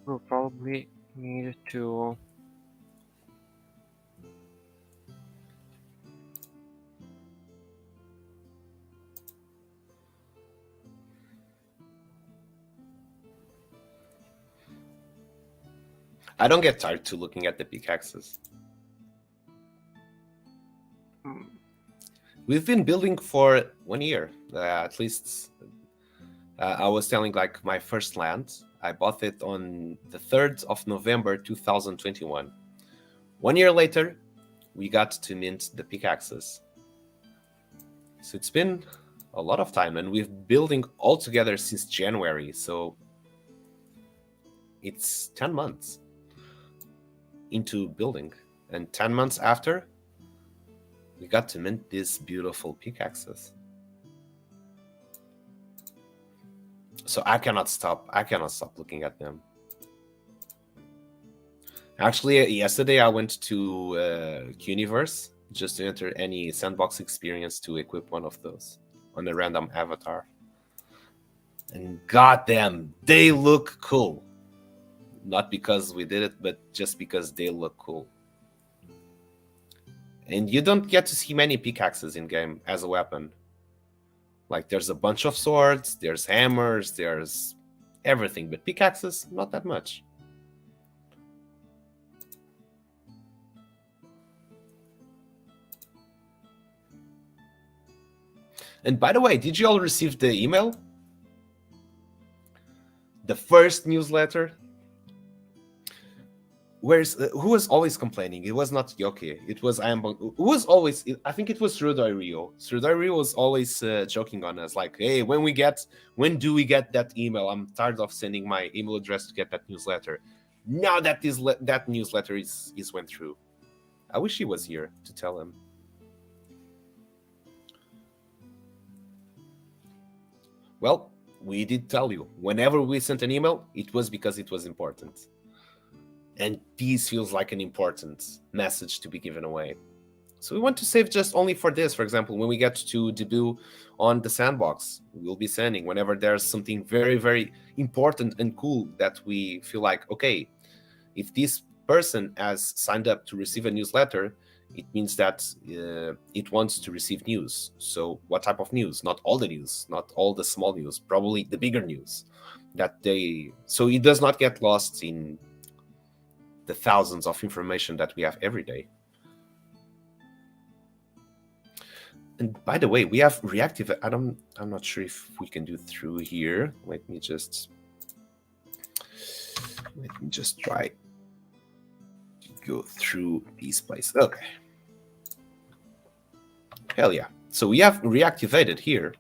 We'll probably need to. I don't get tired to looking at the pickaxes. We've been building for 1 year, at least. I was telling like my first land. I bought it on the 3rd of November 2021. 1 year later, we got to mint the pickaxes. So it's been a lot of time, and we've been building all together since January. So it's 10 months into building, and 10 months after, we got to mint these beautiful pickaxes. So I cannot stop looking at them. Actually, yesterday I went to Universe just to enter any sandbox experience to equip one of those on a random avatar. And goddamn, they look cool. Not because we did it, but just because they look cool. And you don't get to see many pickaxes in game as a weapon. Like, there's a bunch of swords, there's hammers, there's everything, but pickaxes, not that much. And by the way, did you all receive the email? The first newsletter? Who was always complaining? It was not Yoki. It was Ayambong. Who was always? I think it was Srudai Rio. Srudai Rio was always joking on us, like, "Hey, when do we get that email? I'm tired of sending my email address to get that newsletter." Now that that newsletter is went through, I wish he was here to tell him. Well, we did tell you. Whenever we sent an email, it was because it was important. And this feels like an important message to be given away. So we want to save just only for this. For example, when we get to debut on the sandbox, we'll be sending whenever there's something very, very important and cool that we feel like, okay, if this person has signed up to receive a newsletter, it means that it wants to receive news. So what type of news? Not all the news, not all the small news, probably the bigger news so it does not get lost in the thousands of information that we have every day. And by the way, we have reactive. I'm not sure if we can do through here. Let me just try to go through these places. Okay. Hell yeah. So we have reactivated here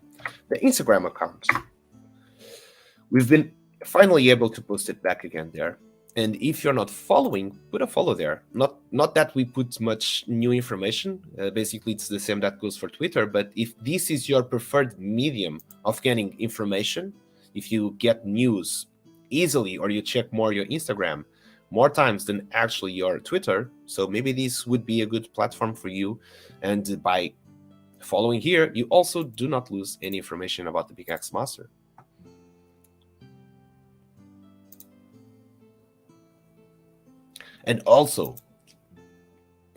the Instagram account. We've been finally able to post it back again there. And if you're not following, put a follow there. Not that we put much new information. Basically, it's the same that goes for Twitter. But if this is your preferred medium of getting information, if you get news easily or you check more your Instagram more times than actually your Twitter, so maybe this would be a good platform for you. And by following here, you also do not lose any information about the Pickaxe Master. And also,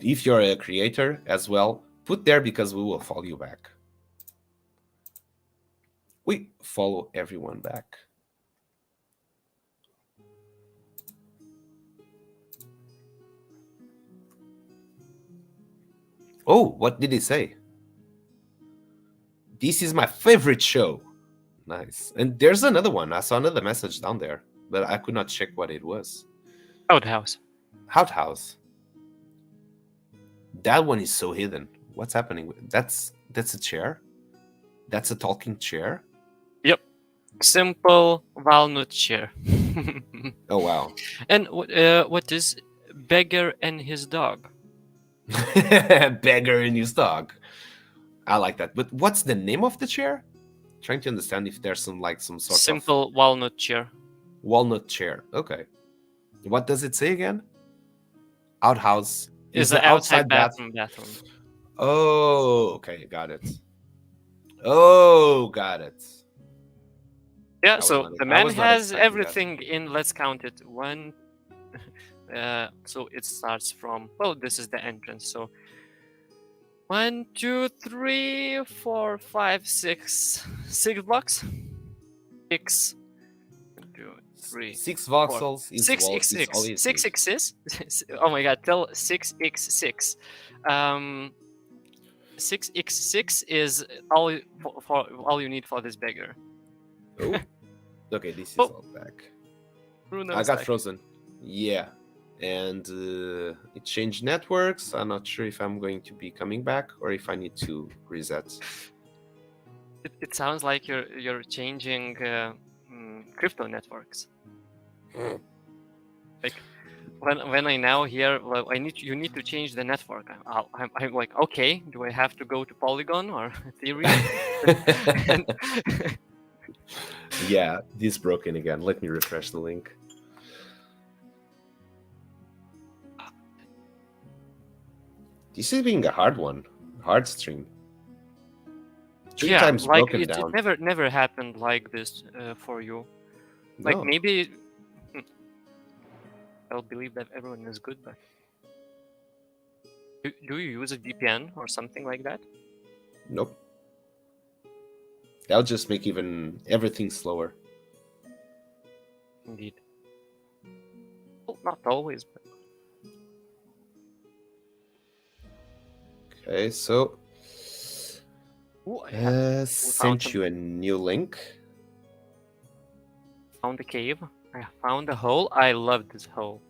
if you're a creator as well, put there because we will follow you back. We follow everyone back. Oh, what did he say? This is my favorite show. Nice. And there's another one. I saw another message down there, but I could not check what it was. Outhouse. Outhouse. That one is so hidden. What's happening? That's a chair? That's a talking chair? Yep. Simple walnut chair. Oh, wow. And what is Beggar and his dog? Beggar and his dog. I like that. But what's the name of the chair? Trying to understand if there's some sort Simple walnut chair. Walnut chair. Okay. What does it say again? Outhouse. Is the outside bathroom. Oh, okay. Got it. Oh, got it. Yeah, so the man has everything in, let's count it. One. So it starts from, well, this is the entrance. So 1, 2, 3, 4, 5, 6 blocks. 6. 3, 6 voxels. 6x6. 6x6. Oh my god, tell 6x6. 6x6 is all you need for this beggar. Oh. Okay, this is all back. Bruno's I got back. frozen. Yeah. And it changed networks. I'm not sure if I'm going to be coming back or if I need to reset. It sounds like you're changing crypto networks. Like when I now hear, well, you need to change the network. I'm like, okay, do I have to go to Polygon or Ethereum? Yeah, this is broken again. Let me refresh the link. This is being a hard one. Hard stream. 3 times like broken down. It never happened like this for you. Like No. maybe I'll believe that everyone is good, but do you use a VPN or something like that? Nope. That'll just make even everything slower. Indeed. Well, not always, but Okay, so Ooh, I sent found you a new link. found a cave. I found a hole. I love this hole.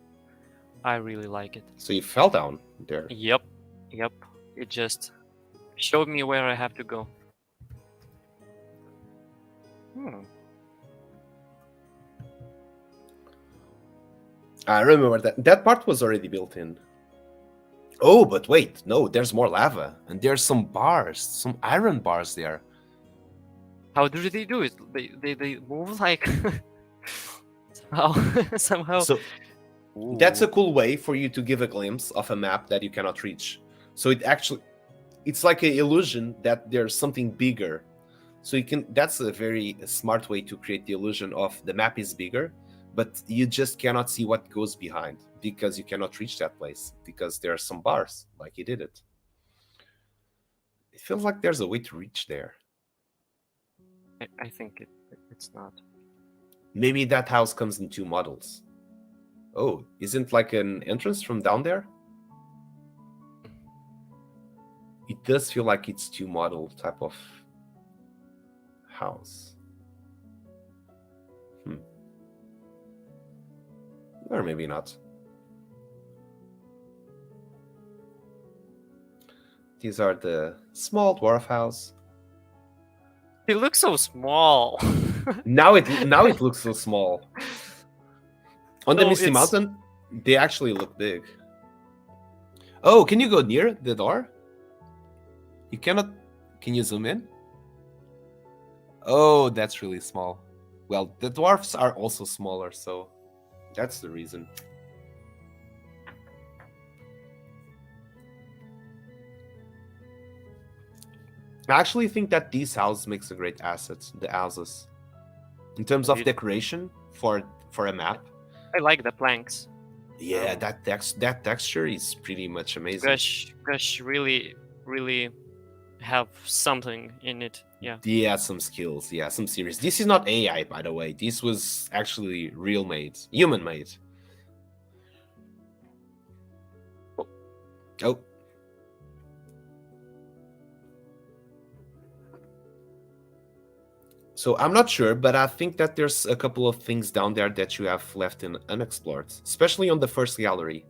I really like it. So you fell down there. Yep. It just showed me where I have to go. I remember that part was already built in. Oh, but wait, no, there's more lava, and there's some bars, some iron bars there. How do they do it? They move like somehow. So that's a cool way for you to give a glimpse of a map that you cannot reach. So it's like an illusion that there's something bigger. So that's a very smart way to create the illusion of the map is bigger, but you just cannot see what goes behind because you cannot reach that place because there are some bars, like you did it. It feels like there's a way to reach there. I think it's not. Maybe that house comes in 2 models. Oh, isn't like an entrance from down there? It does feel like it's 2 model type of house. Or maybe not. These are the small dwarf house. It looks so small. Now it looks so small. On the So Misty it's- Mountain, they actually look big. Oh, can you go near the door? You cannot. Can you zoom in? Oh, that's really small. Well, the dwarfs are also smaller, so that's the reason. I actually think that this house makes a great asset, the houses. In terms of Indeed. decoration for a map. I like the planks. Yeah, that texture is pretty much amazing. Gush really have something in it. Yeah. Yeah, some skills. Yeah, some serious. This is not AI, by the way. This was actually real made, human made. Oh. So I'm not sure, but I think that there's a couple of things down there that you have left in unexplored, especially on the first gallery.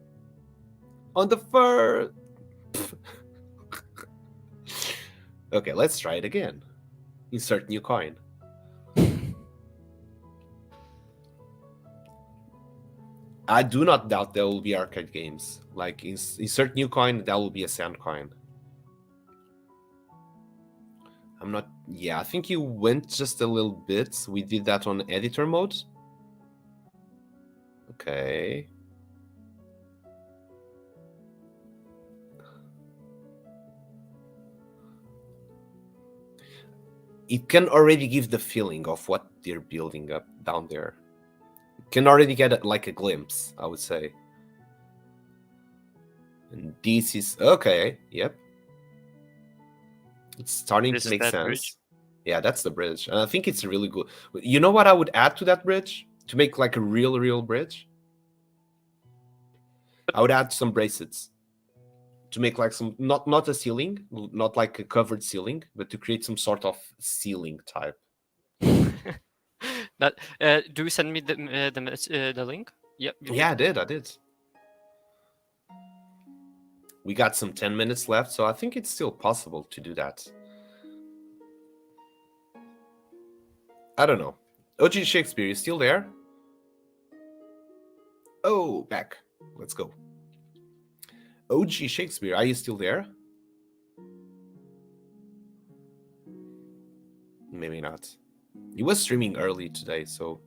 On the first. Okay, let's try it again. Insert new coin. I do not doubt there will be arcade games. Like insert new coin, that will be a sand coin. I'm not. Yeah, I think you went just a little bit. We did that on editor mode. Okay. It can already give the feeling of what they're building up down there. You can already get like a glimpse, I would say. And this is okay. Yep. It's starting to make sense. Bridge? Yeah, that's the bridge. And I think it's really good. You know what I would add to that bridge? To make like a real bridge? I would add some bracelets. To make like some, not a ceiling, not like a covered ceiling, but to create some sort of ceiling type. That do you send me the link? Yep. Yeah, I did. We got some 10 minutes left, so I think it's still possible to do that. I don't know. OG Shakespeare, you still there? Oh, back. Let's go. OG Shakespeare, are you still there? Maybe not. He was streaming early today, so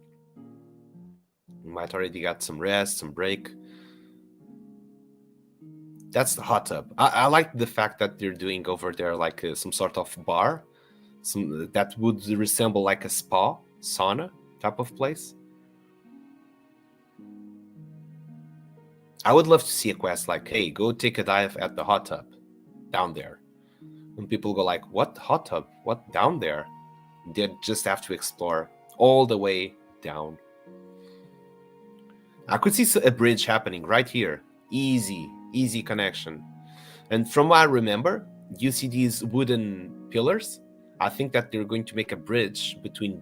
he might already got some rest, some break. That's the hot tub. I like the fact that they're doing over there like some sort of bar, some that would resemble like a spa, sauna type of place. I would love to see a quest like, hey, go take a dive at the hot tub down there. And people go like, what hot tub? What down there? They just have to explore all the way down. I could see a bridge happening right here. Easy connection. And from what I remember, you see these wooden pillars. I think that they're going to make a bridge between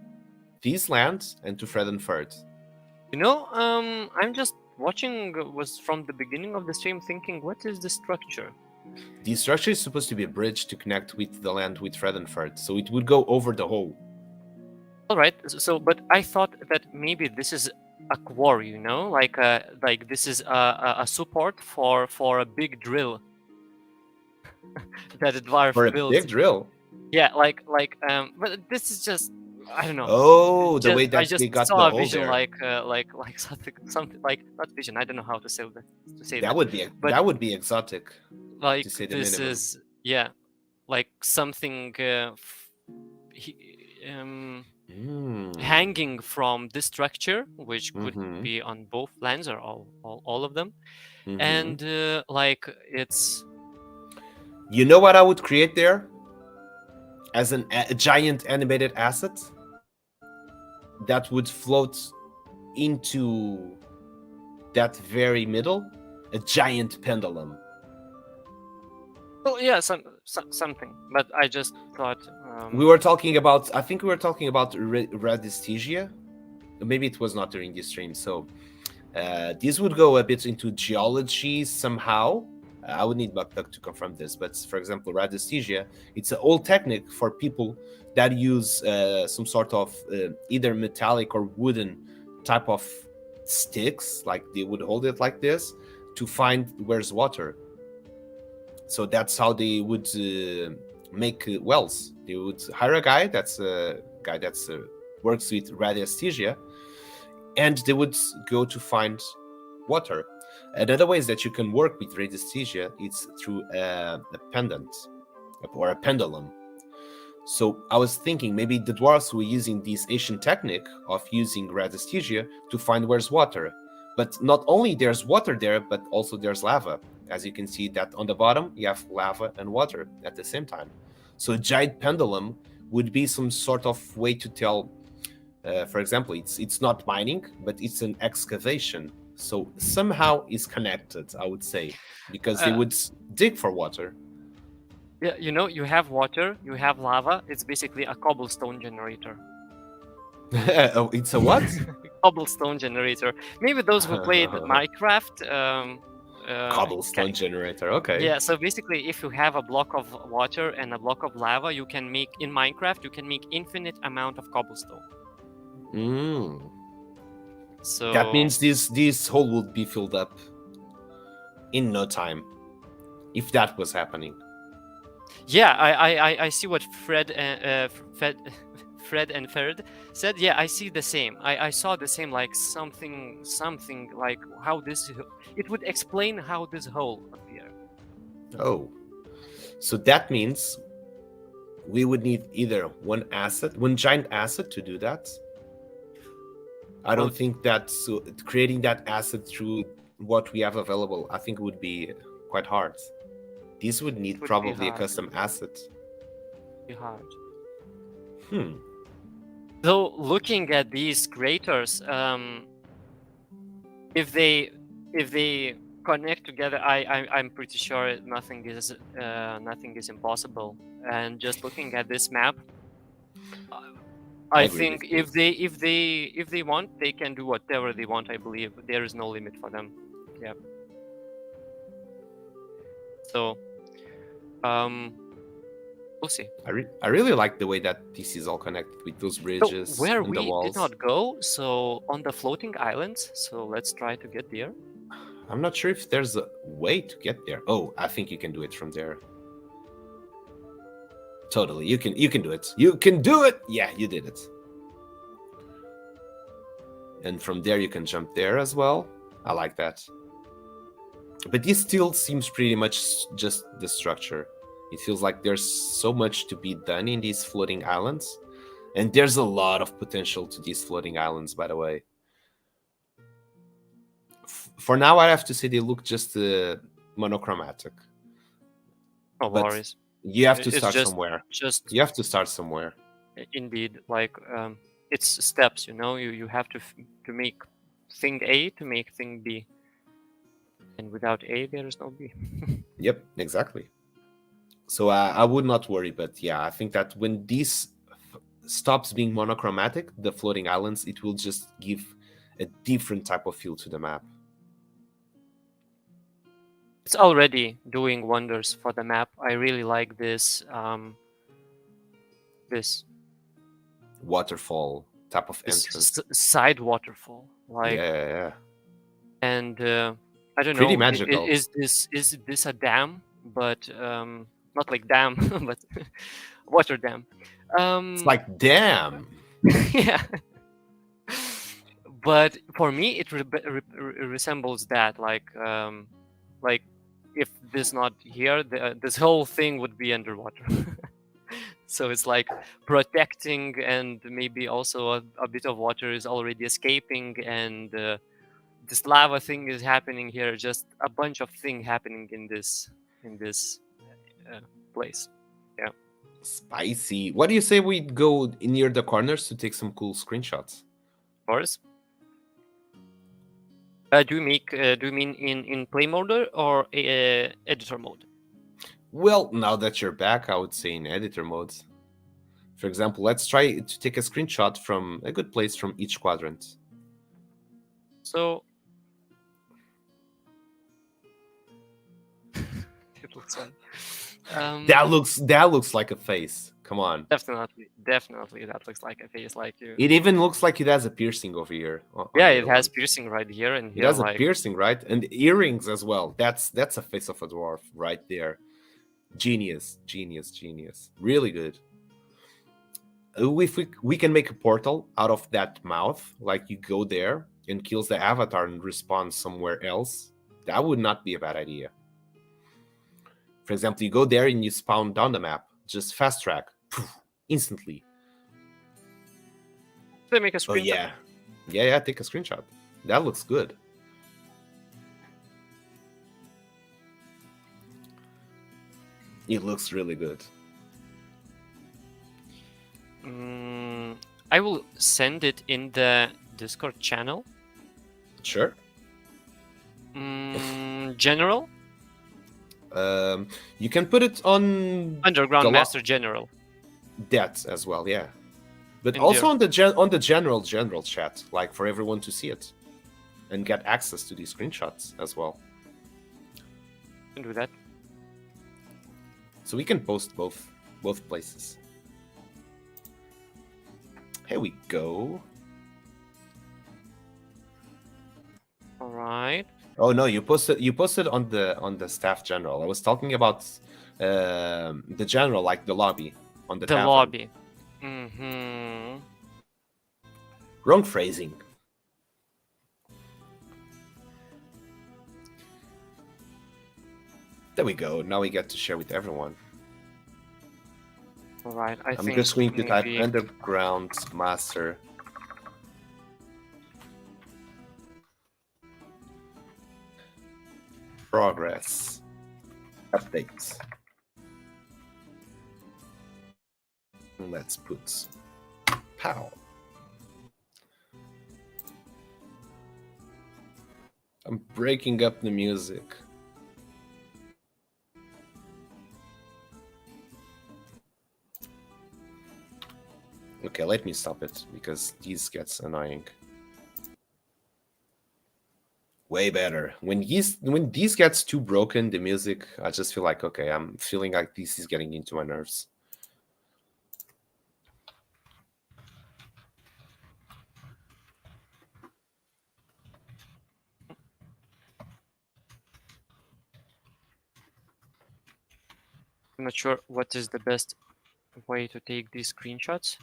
these lands and to Fredenfurt. You know, I'm just watching was from the beginning of the stream thinking, what is the structure? The structure is supposed to be a bridge to connect with the land with Fredenfurt, so it would go over the hole. All right. So, but I thought that maybe this is a quarry, you know, like this is a support for a big drill that the dwarf For a built. big drill. Yeah, but this is just, I don't know. Oh, the Just way I that they just got the saw a hole vision there. like something like, not vision. I don't know how to say That that, would be but exotic, like to say the this minimum. is, yeah, like something hanging from this structure, which could Mm-hmm. be on both lands or all of them, Mm-hmm. and like it's. You know what I would create there as a giant animated asset that would float into that very middle, a giant pendulum. Oh yeah, something. But I just thought. We were talking about, I think we were talking about radiesthesia. Maybe it was not during this stream. So this would go a bit into geology somehow. I would need Buckduck to confirm this, but for example, radiesthesia, it's an old technique for people that use some sort of either metallic or wooden type of sticks, like they would hold it like this to find where's water. So that's how they would make wells. They would hire a guy that's works with radiesthesia, and they would go to find water. Another ways that you can work with radiesthesia is through a pendant or a pendulum. So I was thinking maybe the dwarves were using this ancient technique of using radiesthesia to find where's water. But not only there's water there, but also there's lava. As you can see that on the bottom, you have lava and water at the same time. So a giant pendulum would be some sort of way to tell, for example, it's not mining, but it's an excavation. So somehow it's connected, I would say, because they would dig for water. Yeah, you have water, you have lava. It's basically a cobblestone generator. Oh, it's a what? Cobblestone generator. Maybe those who played Minecraft. Cobblestone generator. Okay. Yeah, so basically, if you have a block of water and a block of lava, you can make in Minecraft. You can make infinite amount of cobblestone. So that means this hole would be filled up in no time, if that was happening. Yeah, I see what Fred and Ferd said. Yeah, I see the same. I saw the same, like something like how this. It would explain how this hole appeared. Oh, so that means we would need either one giant asset to do that. I don't think that creating that asset through what we have available, I think it would be quite hard. This would need probably a custom asset. Be hard. So looking at these craters, if they connect together, I'm pretty sure nothing is impossible. And just looking at this map, I think if they want, they can do whatever they want. I believe there is no limit for them. Yeah. So, we'll see. I really like the way that this is all connected with those bridges. So where and we the walls. did not go, so on the floating islands. So let's try to get there. I'm not sure if there's a way to get there. Oh, I think you can do it from there. Totally, you can do it. You can do it. Yeah, you did it. And from there you can jump there as well. I like that. But this still seems pretty much just the structure. It feels like there's so much to be done in these floating islands. And there's a lot of potential to these floating islands, by the way. For now, I have to say they look just monochromatic. No worries. You have to start somewhere. You have to start somewhere. Indeed, like it's steps. You have to make thing A to make thing B, and without A, there is no B. Yep, exactly. So I would not worry, but yeah, I think that when this stops being monochromatic, the floating islands, it will just give a different type of feel to the map. It's already doing wonders for the map. I really like this this waterfall type of entrance, side waterfall, like yeah. And I don't know. Pretty magical. Is this a dam? But not like dam, but water dam. It's like, damn. Yeah. But for me, it resembles that. Like if this not here, this whole thing would be underwater. So it's like protecting, and maybe also a bit of water is already escaping, and this lava thing is happening here. Just a bunch of thing happening in this place. Yeah. Spicy. What do you say we go near the corners to take some cool screenshots? Of course. Do you mean in play mode or editor mode? Well, now that you're back, I would say in editor mode. For example, let's try to take a screenshot from a good place from each quadrant. So it looks like That looks like a face. Come on. definitely that looks like a face like you. It even looks like it has a piercing over here. Yeah, it has piercing right here and It here. has a Like piercing, right? And earrings as well. That's a face of a dwarf right there. Genius. Really good. If we can make a portal out of that mouth, like you go there and kills the avatar and respawns somewhere else, that would not be a bad idea. For example, you go there and you spawn down the map, just fast track, poof, instantly. they make a Oh screenshot. yeah, take a screenshot. That looks good. It looks really good. I will send it in the Discord channel. Sure. General? You can put it on Underground Master General. that as well, yeah. But In also there. on the general chat, like for everyone to see it and get access to these screenshots as well. Can do that. So we can post both places. Here we go. All right. Oh no, you posted on the staff general. I was talking about the general, like the lobby on the tavern. Lobby. Wrong phrasing. There we go. Now we get to share with everyone. All right. I'm just going to type Underground Master. Progress. Updates. Let's put pow. I'm breaking up the music. Okay, let me stop it because this gets annoying. Way better. When these gets too broken, the music, I just feel like, okay, I'm feeling like this is getting into my nerves. I'm not sure what is the best way to take these screenshots.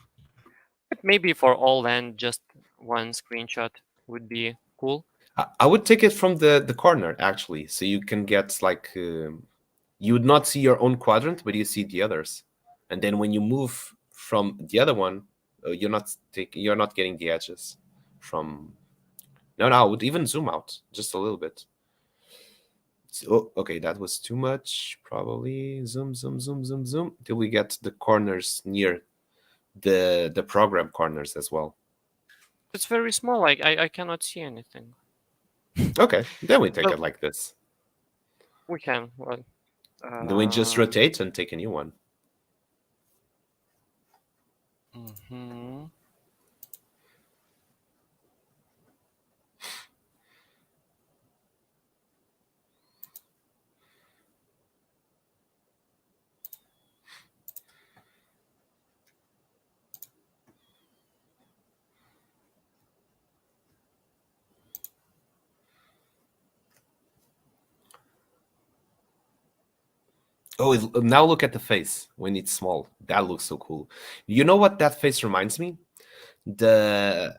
But maybe for all land, just one screenshot would be cool. I would take it from the corner, actually, so you can get like you would not see your own quadrant, but you see the others, and then when you move from the other one, you're not getting the edges from. No, I would even zoom out just a little bit. So, okay, that was too much. Probably zoom till we get the corners near the program corners as well. It's very small. Like I cannot see anything. Okay, then we take it like this. We can. Well, Then we just rotate and take a new one. Oh, now look at the face when it's small. That looks so cool. You know what that face reminds me? The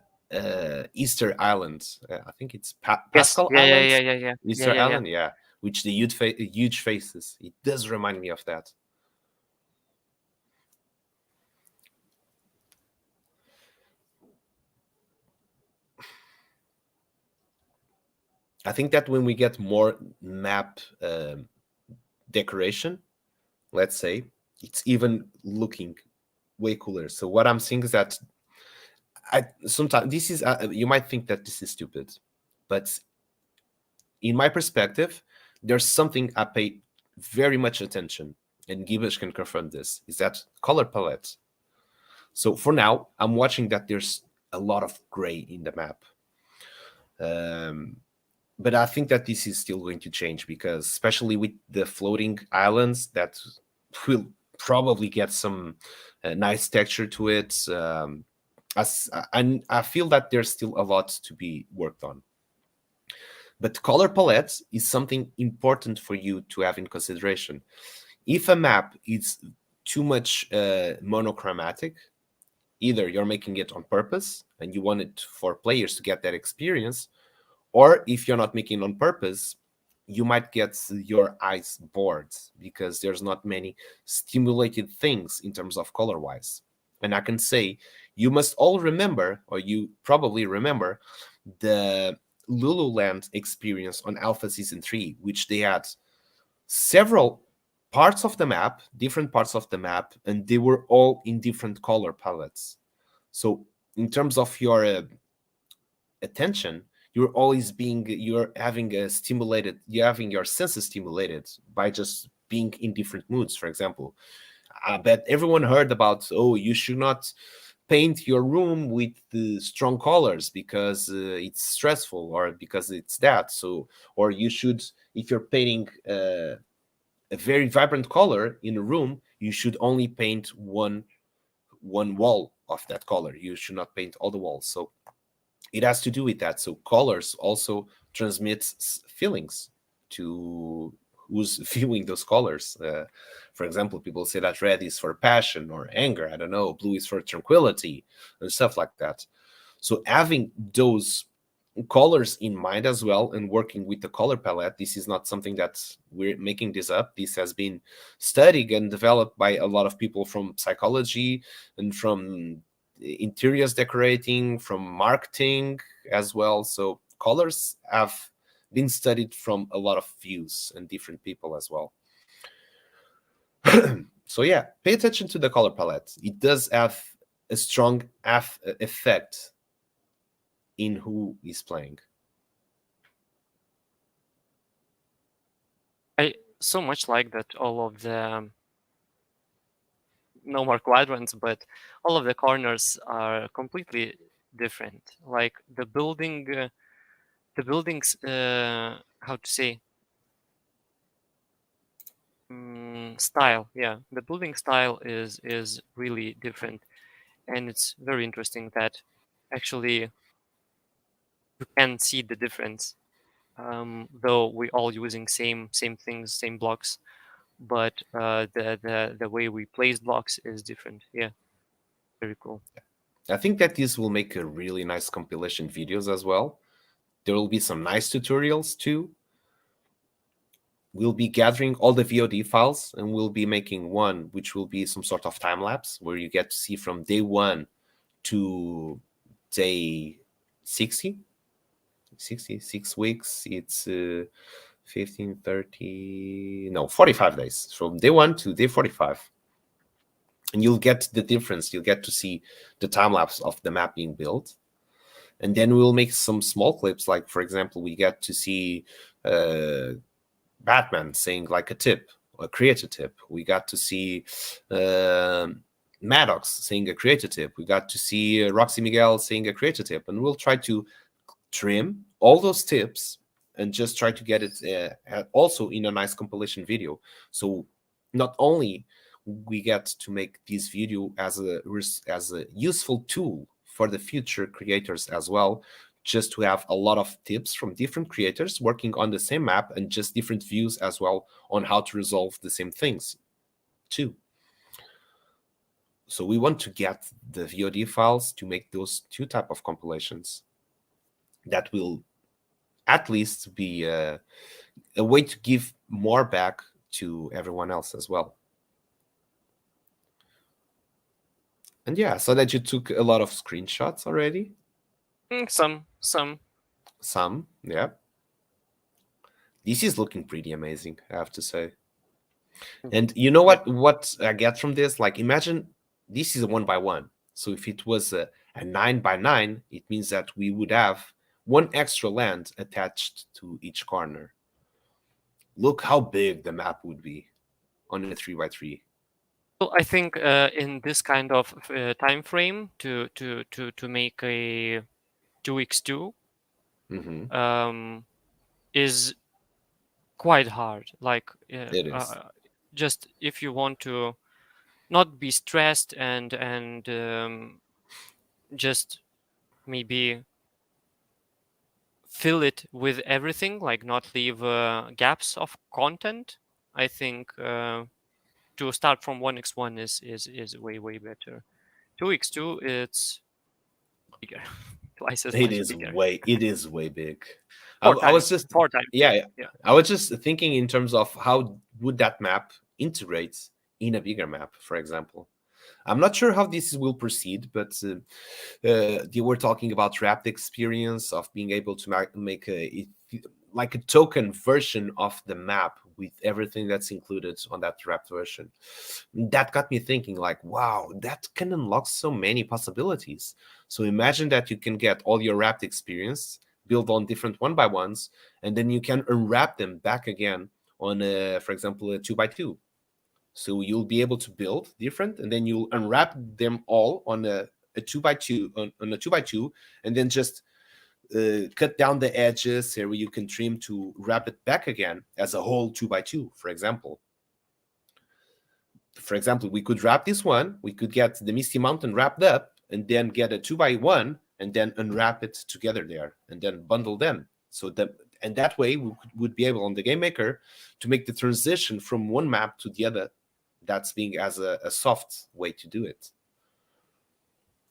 Easter Island. I think it's Yes. Pascal Yeah. Yeah. Island. Yeah. Yeah. Yeah. Yeah. Easter Yeah. Yeah. Island, yeah. Which the huge faces. It does remind me of that. I think that when we get more map decoration, let's say, it's even looking way cooler. So what I'm saying is that I sometimes this is you might think that this is stupid, but in my perspective, there's something I pay very much attention, and Gibbous can confirm this, is that color palette. So for now, I'm watching that there's a lot of gray in the map. Um, but I think that this is still going to change because, especially with the floating islands, that will probably get some nice texture to it. And I feel that there's still a lot to be worked on. But color palette is something important for you to have in consideration. If a map is too much monochromatic, either you're making it on purpose and you want it for players to get that experience, or if you're not making it on purpose, you might get your eyes bored because there's not many stimulated things in terms of color wise. And I can say you must all remember, or you probably remember, the Lululand experience on Alpha Season 3, which they had several parts of the map, different parts of the map, and they were all in different color palettes. So, in terms of your attention, you're having a stimulated, you're having your senses stimulated by just being in different moods. For example, I bet everyone heard about, oh, you should not paint your room with the strong colors because it's stressful, or because it's that. So, or you should, if you're painting a very vibrant color in a room, you should only paint one wall of that color. You should not paint all the walls. So it has to do with that. So colors also transmit feelings to who's viewing those colors. For example, people say that red is for passion or anger. I don't know. Blue is for tranquility and stuff like that. So having those colors in mind as well and working with the color palette, this is not something that we're making this up. This has been studied and developed by a lot of people from psychology and from interiors decorating, from marketing as well. So colors have been studied from a lot of views and different people as well. So yeah, pay attention to the color palette. It does have a strong effect in who is playing. I so much like that all of the no more quadrants, but all of the corners are completely different. Like the buildings, how to say, style. Yeah, the building style is really different, and it's very interesting that actually you can see the difference. Though we all using same things, same blocks, but the way we place blocks is different. Yeah, very cool. I think that this will make a really nice compilation videos as well. There will be some nice tutorials too. We'll be gathering all the VOD files and we'll be making one which will be some sort of time lapse where you get to see from day 1 to day 60. 66 weeks. It's 15, 30, no, 45 days. From day 1 to day 45. And you'll get the difference. You'll get to see the time lapse of the map being built. And then we'll make some small clips. Like, for example, we get to see Batman saying like a tip, a creator tip. We got to see Maddox saying a creator tip. We got to see Roxy Miguel saying a creator tip. And we'll try to trim all those tips and just try to get it also in a nice compilation video. So not only we get to make this video as a useful tool for the future creators as well, just to have a lot of tips from different creators working on the same map and just different views as well on how to resolve the same things too. So we want to get the VOD files to make those two type of compilations. That will at least be a way to give more back to everyone else as well. And yeah, so that you took a lot of screenshots already. Some. Some, yeah. This is looking pretty amazing, I have to say. And you know what I get from this? Like, imagine this is a 1x1. So if it was a 9x9, it means that we would have one extra land attached to each corner. Look how big the map would be on a 3x3. Well, I think in this kind of time frame to make a 2x2 is quite hard. Like It is. just if you want to not be stressed and just maybe fill it with everything, like not leave gaps of content. I think to start from 1x1 is way better. 2x2 it's bigger, twice as It much is bigger. way big. Four I was just times. yeah. I was just thinking in terms of how would that map integrate in a bigger map, for example. I'm not sure how this will proceed, but they were talking about wrapped experience of being able to make like a token version of the map with everything that's included on that wrapped version. That got me thinking, like, wow, that can unlock so many possibilities. So imagine that you can get all your wrapped experience built on different 1x1s, and then you can unwrap them back again on, for example, a 2x2. So you'll be able to build different, and then you'll unwrap them all on a 2x2 on a 2x2, and then just cut down the edges where you can trim to wrap it back again as a whole 2x2, for example. For example, we could wrap this one, we could get the Misty Mountain wrapped up, and then get a 2x1, and then unwrap it together there, and then bundle them. So that way we would be able on the Game Maker to make the transition from one map to the other. That's being as a soft way to do it.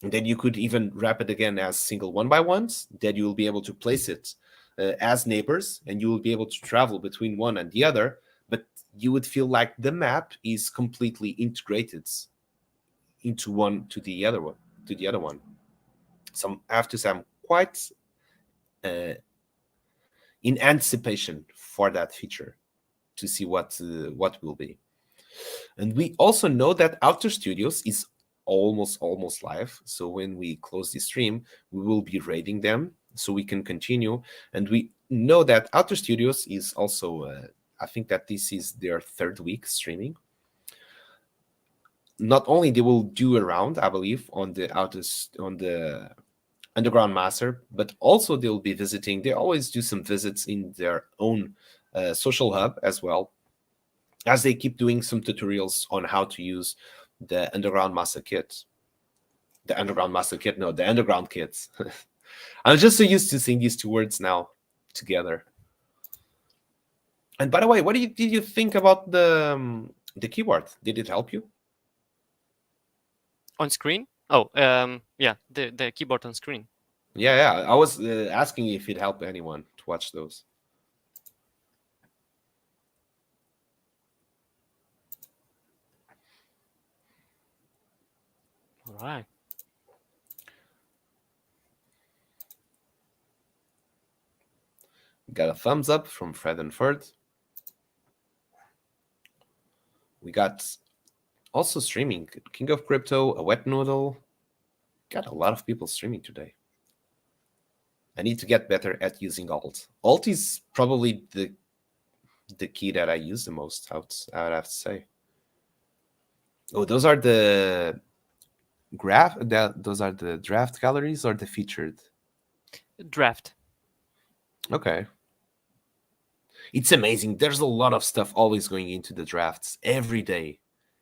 And then you could even wrap it again as single 1x1s. Then you will be able to place it as neighbors, and you will be able to travel between one and the other. But you would feel like the map is completely integrated into one to the other one. So I have to say I'm quite in anticipation for that feature to see what will be. And we also know that Outer Studios is almost live. So when we close the stream, we will be raiding them so we can continue. And we know that Outer Studios is also, I think that this is their third week streaming. Not only they will do a round, I believe, on the Underground Master, but also they'll be visiting. They always do some visits in their own social hub as well, as they keep doing some tutorials on how to use the Underground Master Kit. The Underground Kits. I'm just so used to seeing these two words now together. And by the way, what did you think about the keyboard? Did it help you? On screen? Oh, yeah, the keyboard on screen. Yeah. I was asking if it helped anyone to watch those. All right. Got a thumbs up from Fred and Ferd. We got also streaming King of Crypto, a Wet Noodle. Got a lot of people streaming today. I need to get better at using Alt. Alt is probably the key that I use the most, I would have to say. Oh, those are the those are the draft galleries or the featured? Draft. Okay. It's amazing. There's a lot of stuff always going into the drafts every day.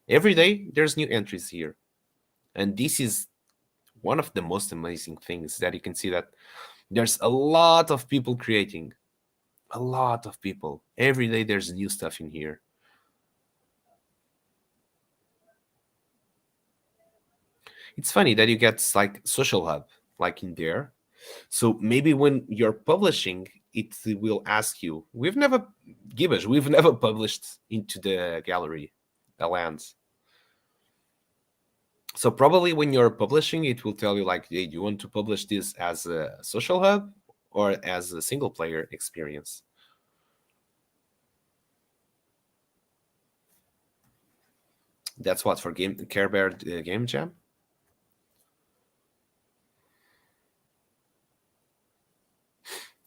Every day, there's new entries here. And this is one of the most amazing things that you can see that There's a lot of people creating. A lot of people. Every day there's new stuff in here. It's funny that you get like social hub like in there. So maybe when you're publishing, it will ask you. We've never published into the gallery, the lands. So probably when you're publishing, it will tell you like, hey, do you want to publish this as a social hub or as a single player experience? That's what for Care Bear Game Jam.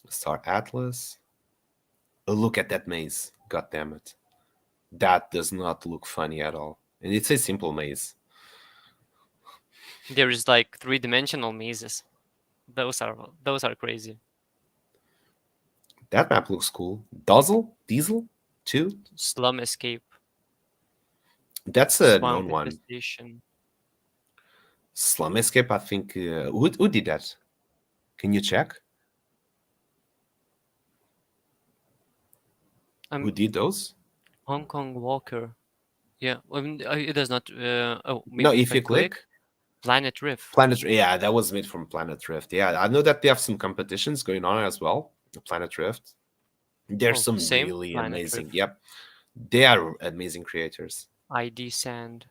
Star Atlas. Oh, look at that maze. God damn it. That does not look funny at all. And it's a simple maze. There is like 3-dimensional mazes. Those are crazy. That map looks cool. Diesel 2? Slum Escape. That's a Swamp known one. Infestation. Slum Escape, I think. Who did that? Can you check? Who did those? Hong Kong Walker. Yeah, I mean, it does not. Maybe No, if you click Planet Rift. Yeah, that was made from Planet Rift. Yeah, I know that they have some competitions going on as well. Planet Rift. There's some really Planet amazing. Rift. Yep, they are amazing creators. ID Sand.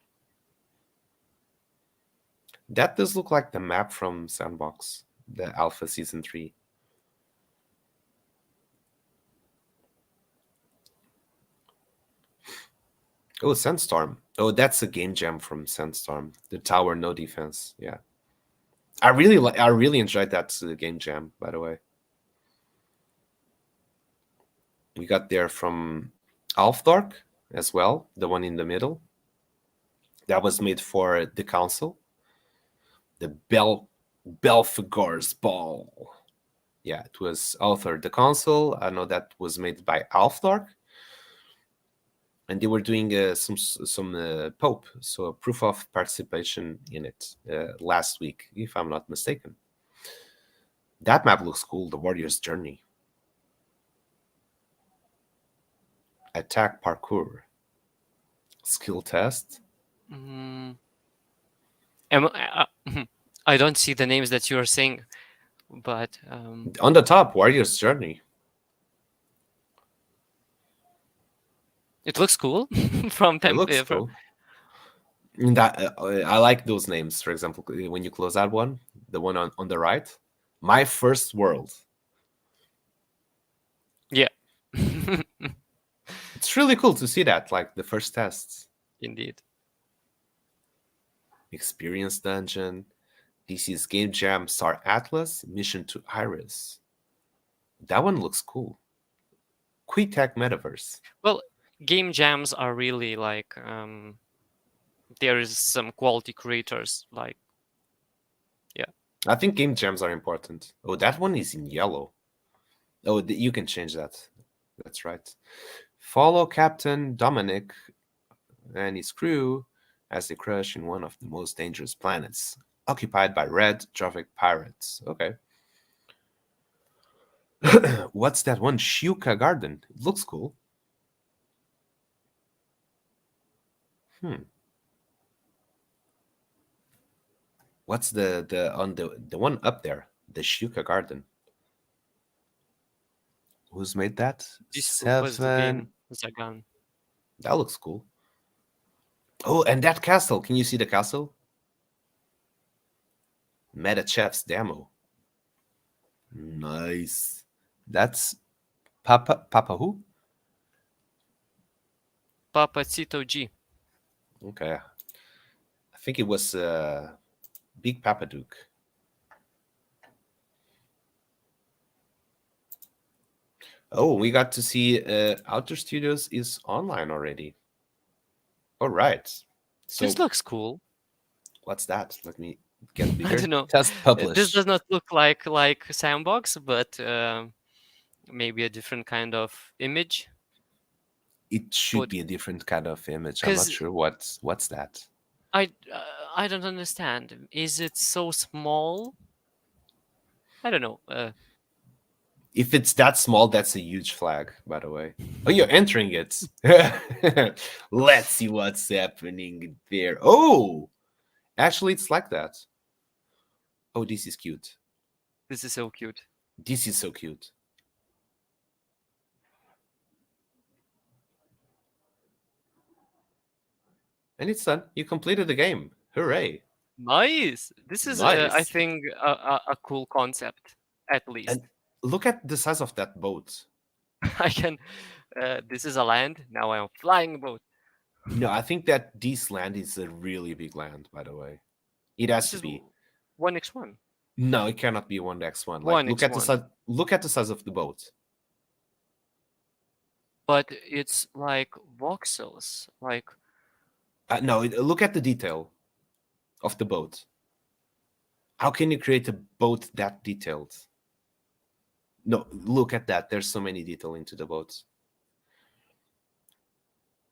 That does look like the map from Sandbox, the Alpha Season 3. Oh, Sandstorm. Oh, that's a game jam from Sandstorm. The tower, no defense. Yeah, I really enjoyed that game jam. By the way, we got there from Alfdark as well, the one in the middle. That was made for the council. The Belphegor's Ball. Yeah, it was authored the council. I know that was made by Alfdark. And they were doing some Pope, so a proof of participation in it last week, if I'm not mistaken. That map looks cool, the Warrior's Journey. Attack parkour. Skill test. I don't see the names that you are saying, but on the top, Warrior's Journey. It looks cool. It looks cool. That I like those names. For example, when you close that one, the one on the right, My First World. Yeah. It's really cool to see that, like the first tests. Indeed. Experience Dungeon. This is Game Jam Star Atlas, Mission to Iris. That one looks cool. Quitek Metaverse. Well, game jams are really like there is some quality creators, like, yeah. I think game jams are important. Oh, that one is in yellow. Oh, you can change that. That's right. Follow Captain Dominic and his crew as they crush in one of the most dangerous planets, occupied by red Jovic pirates. Okay. What's that one? Shuka Garden. It looks cool. What's the one up there? The Shuka Garden. Who's made that? This was the game Zagan. That looks cool. Oh, and that castle. Can you see the castle? Meta Chef's demo. Nice. That's Papa who? Papa Cito G. Okay. I think it was Big Papa Duke. Oh, we got to see Outer Studios is online already. All right. So this looks cool. What's that? Let me get bigger. I don't know. Test publish. This does not look like Sandbox, but maybe a different kind of image. It should be a different kind of image. I'm not sure what's that. I don't understand. Is it so small? I don't know. If it's that small, that's a huge flag, by the way. Oh, you're entering it. Let's see what's happening there. Oh, actually, it's like that. Oh, this is cute. This is so cute. This is so cute. And it's done. You completed the game. Hooray. Nice. This is, Nice. I think, a cool concept, at least. And look at the size of that boat. I can. This is a land. Now I'm flying a boat. No, I think that this land is a really big land, by the way. It has This to is be. 1x1. No, it cannot be 1x1. Like, look at the 1x1. size. Look at the size of the boat. But it's like voxels. Like, No, look at the detail of the boat. How can you create a boat that detailed? No, look at that. There's so many detail into the boat.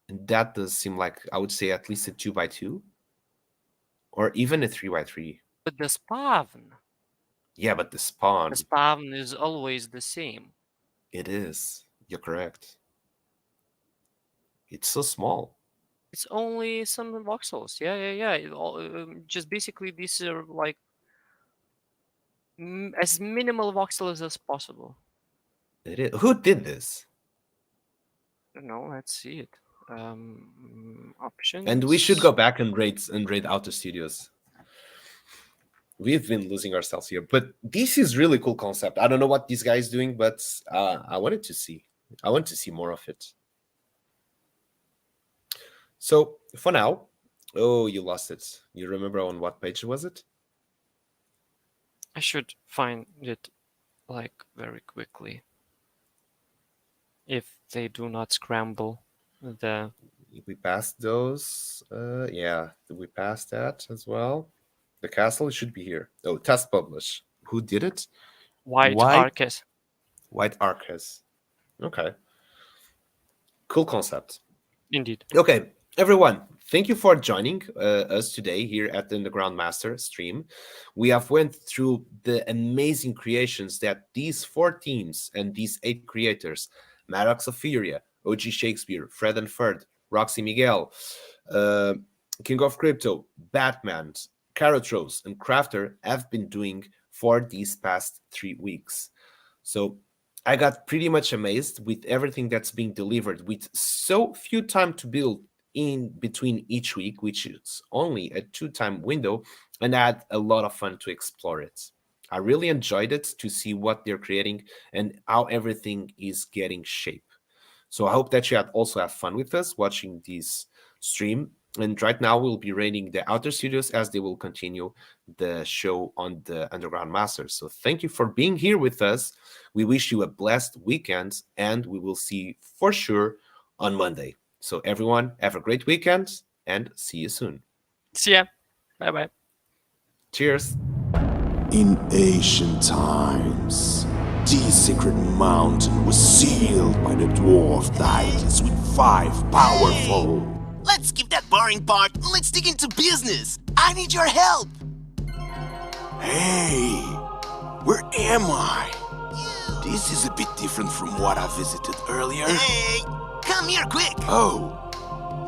And that does seem like, I would say, at least a 2x2. Or even a 3x3. but the spawn. Yeah, but the spawn, The spawn is always the same. it is. You're correct. It's so small. It's only some voxels. Yeah. Just basically, these are like as minimal voxels as possible. It is. Who did this? I don't know. Let's see it. Options. And we should go back and raid Outer Studios. We've been losing ourselves here, but this is really cool concept. I don't know what this guy is doing, but I wanted to see. I want to see more of it. So for now, oh, you lost it. You remember on what page was it? I should find it like very quickly. If they do not scramble the We passed those. Yeah, we passed that as well. The castle should be here. Oh, test publish. Who did it? white White- arches. White Arcus. Okay. Cool concept. Indeed. Okay, everyone, thank you for joining us today here at the Underground Master stream. We have went through the amazing creations that these 4 teams and these 8 creators, Maddox of Furia, OG Shakespeare, Fred and Ferd, Roxy Miguel, King of Crypto, Batman, Carotros, and Crafter have been doing for these past 3 weeks. So I got pretty much amazed with everything that's being delivered with so few time to build in between each week, which is only a 2-time window, and I had a lot of fun to explore it. I really enjoyed it to see what they're creating and how everything is getting shape. So I hope that you also have fun with us watching this stream. And right now we'll be raiding the Outer Studios as they will continue the show on the Underground Masters. So thank you for being here with us. We wish you a blessed weekend, and we will see you for sure on Monday. So everyone, have a great weekend, and see you soon. See ya. Bye bye. Cheers. In ancient times, the secret mountain was sealed by the dwarf deities with 5 powerful. Let's skip that boring part and let's dig into business. I need your help. Hey, where am I? This is a bit different from what I visited earlier. Hey, come here quick. Oh,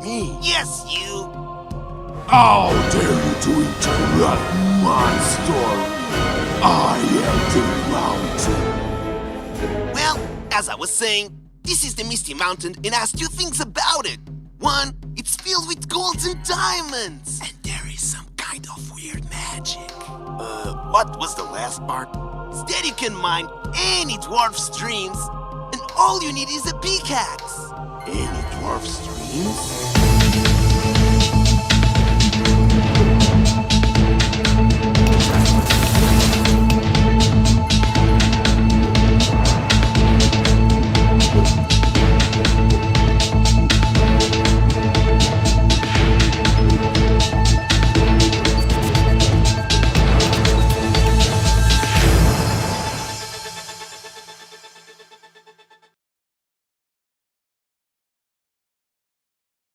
me? Yes, you. How dare you to interrupt my story? I am the mountain. Well, as I was saying, this is the Misty Mountain and has 2 things about it. One, it's filled with golds and diamonds. And there is some kind of weird magic. What was the last part? Instead, you can mine any dwarf streams, and all you need is a pickaxe. Any dwarf streams?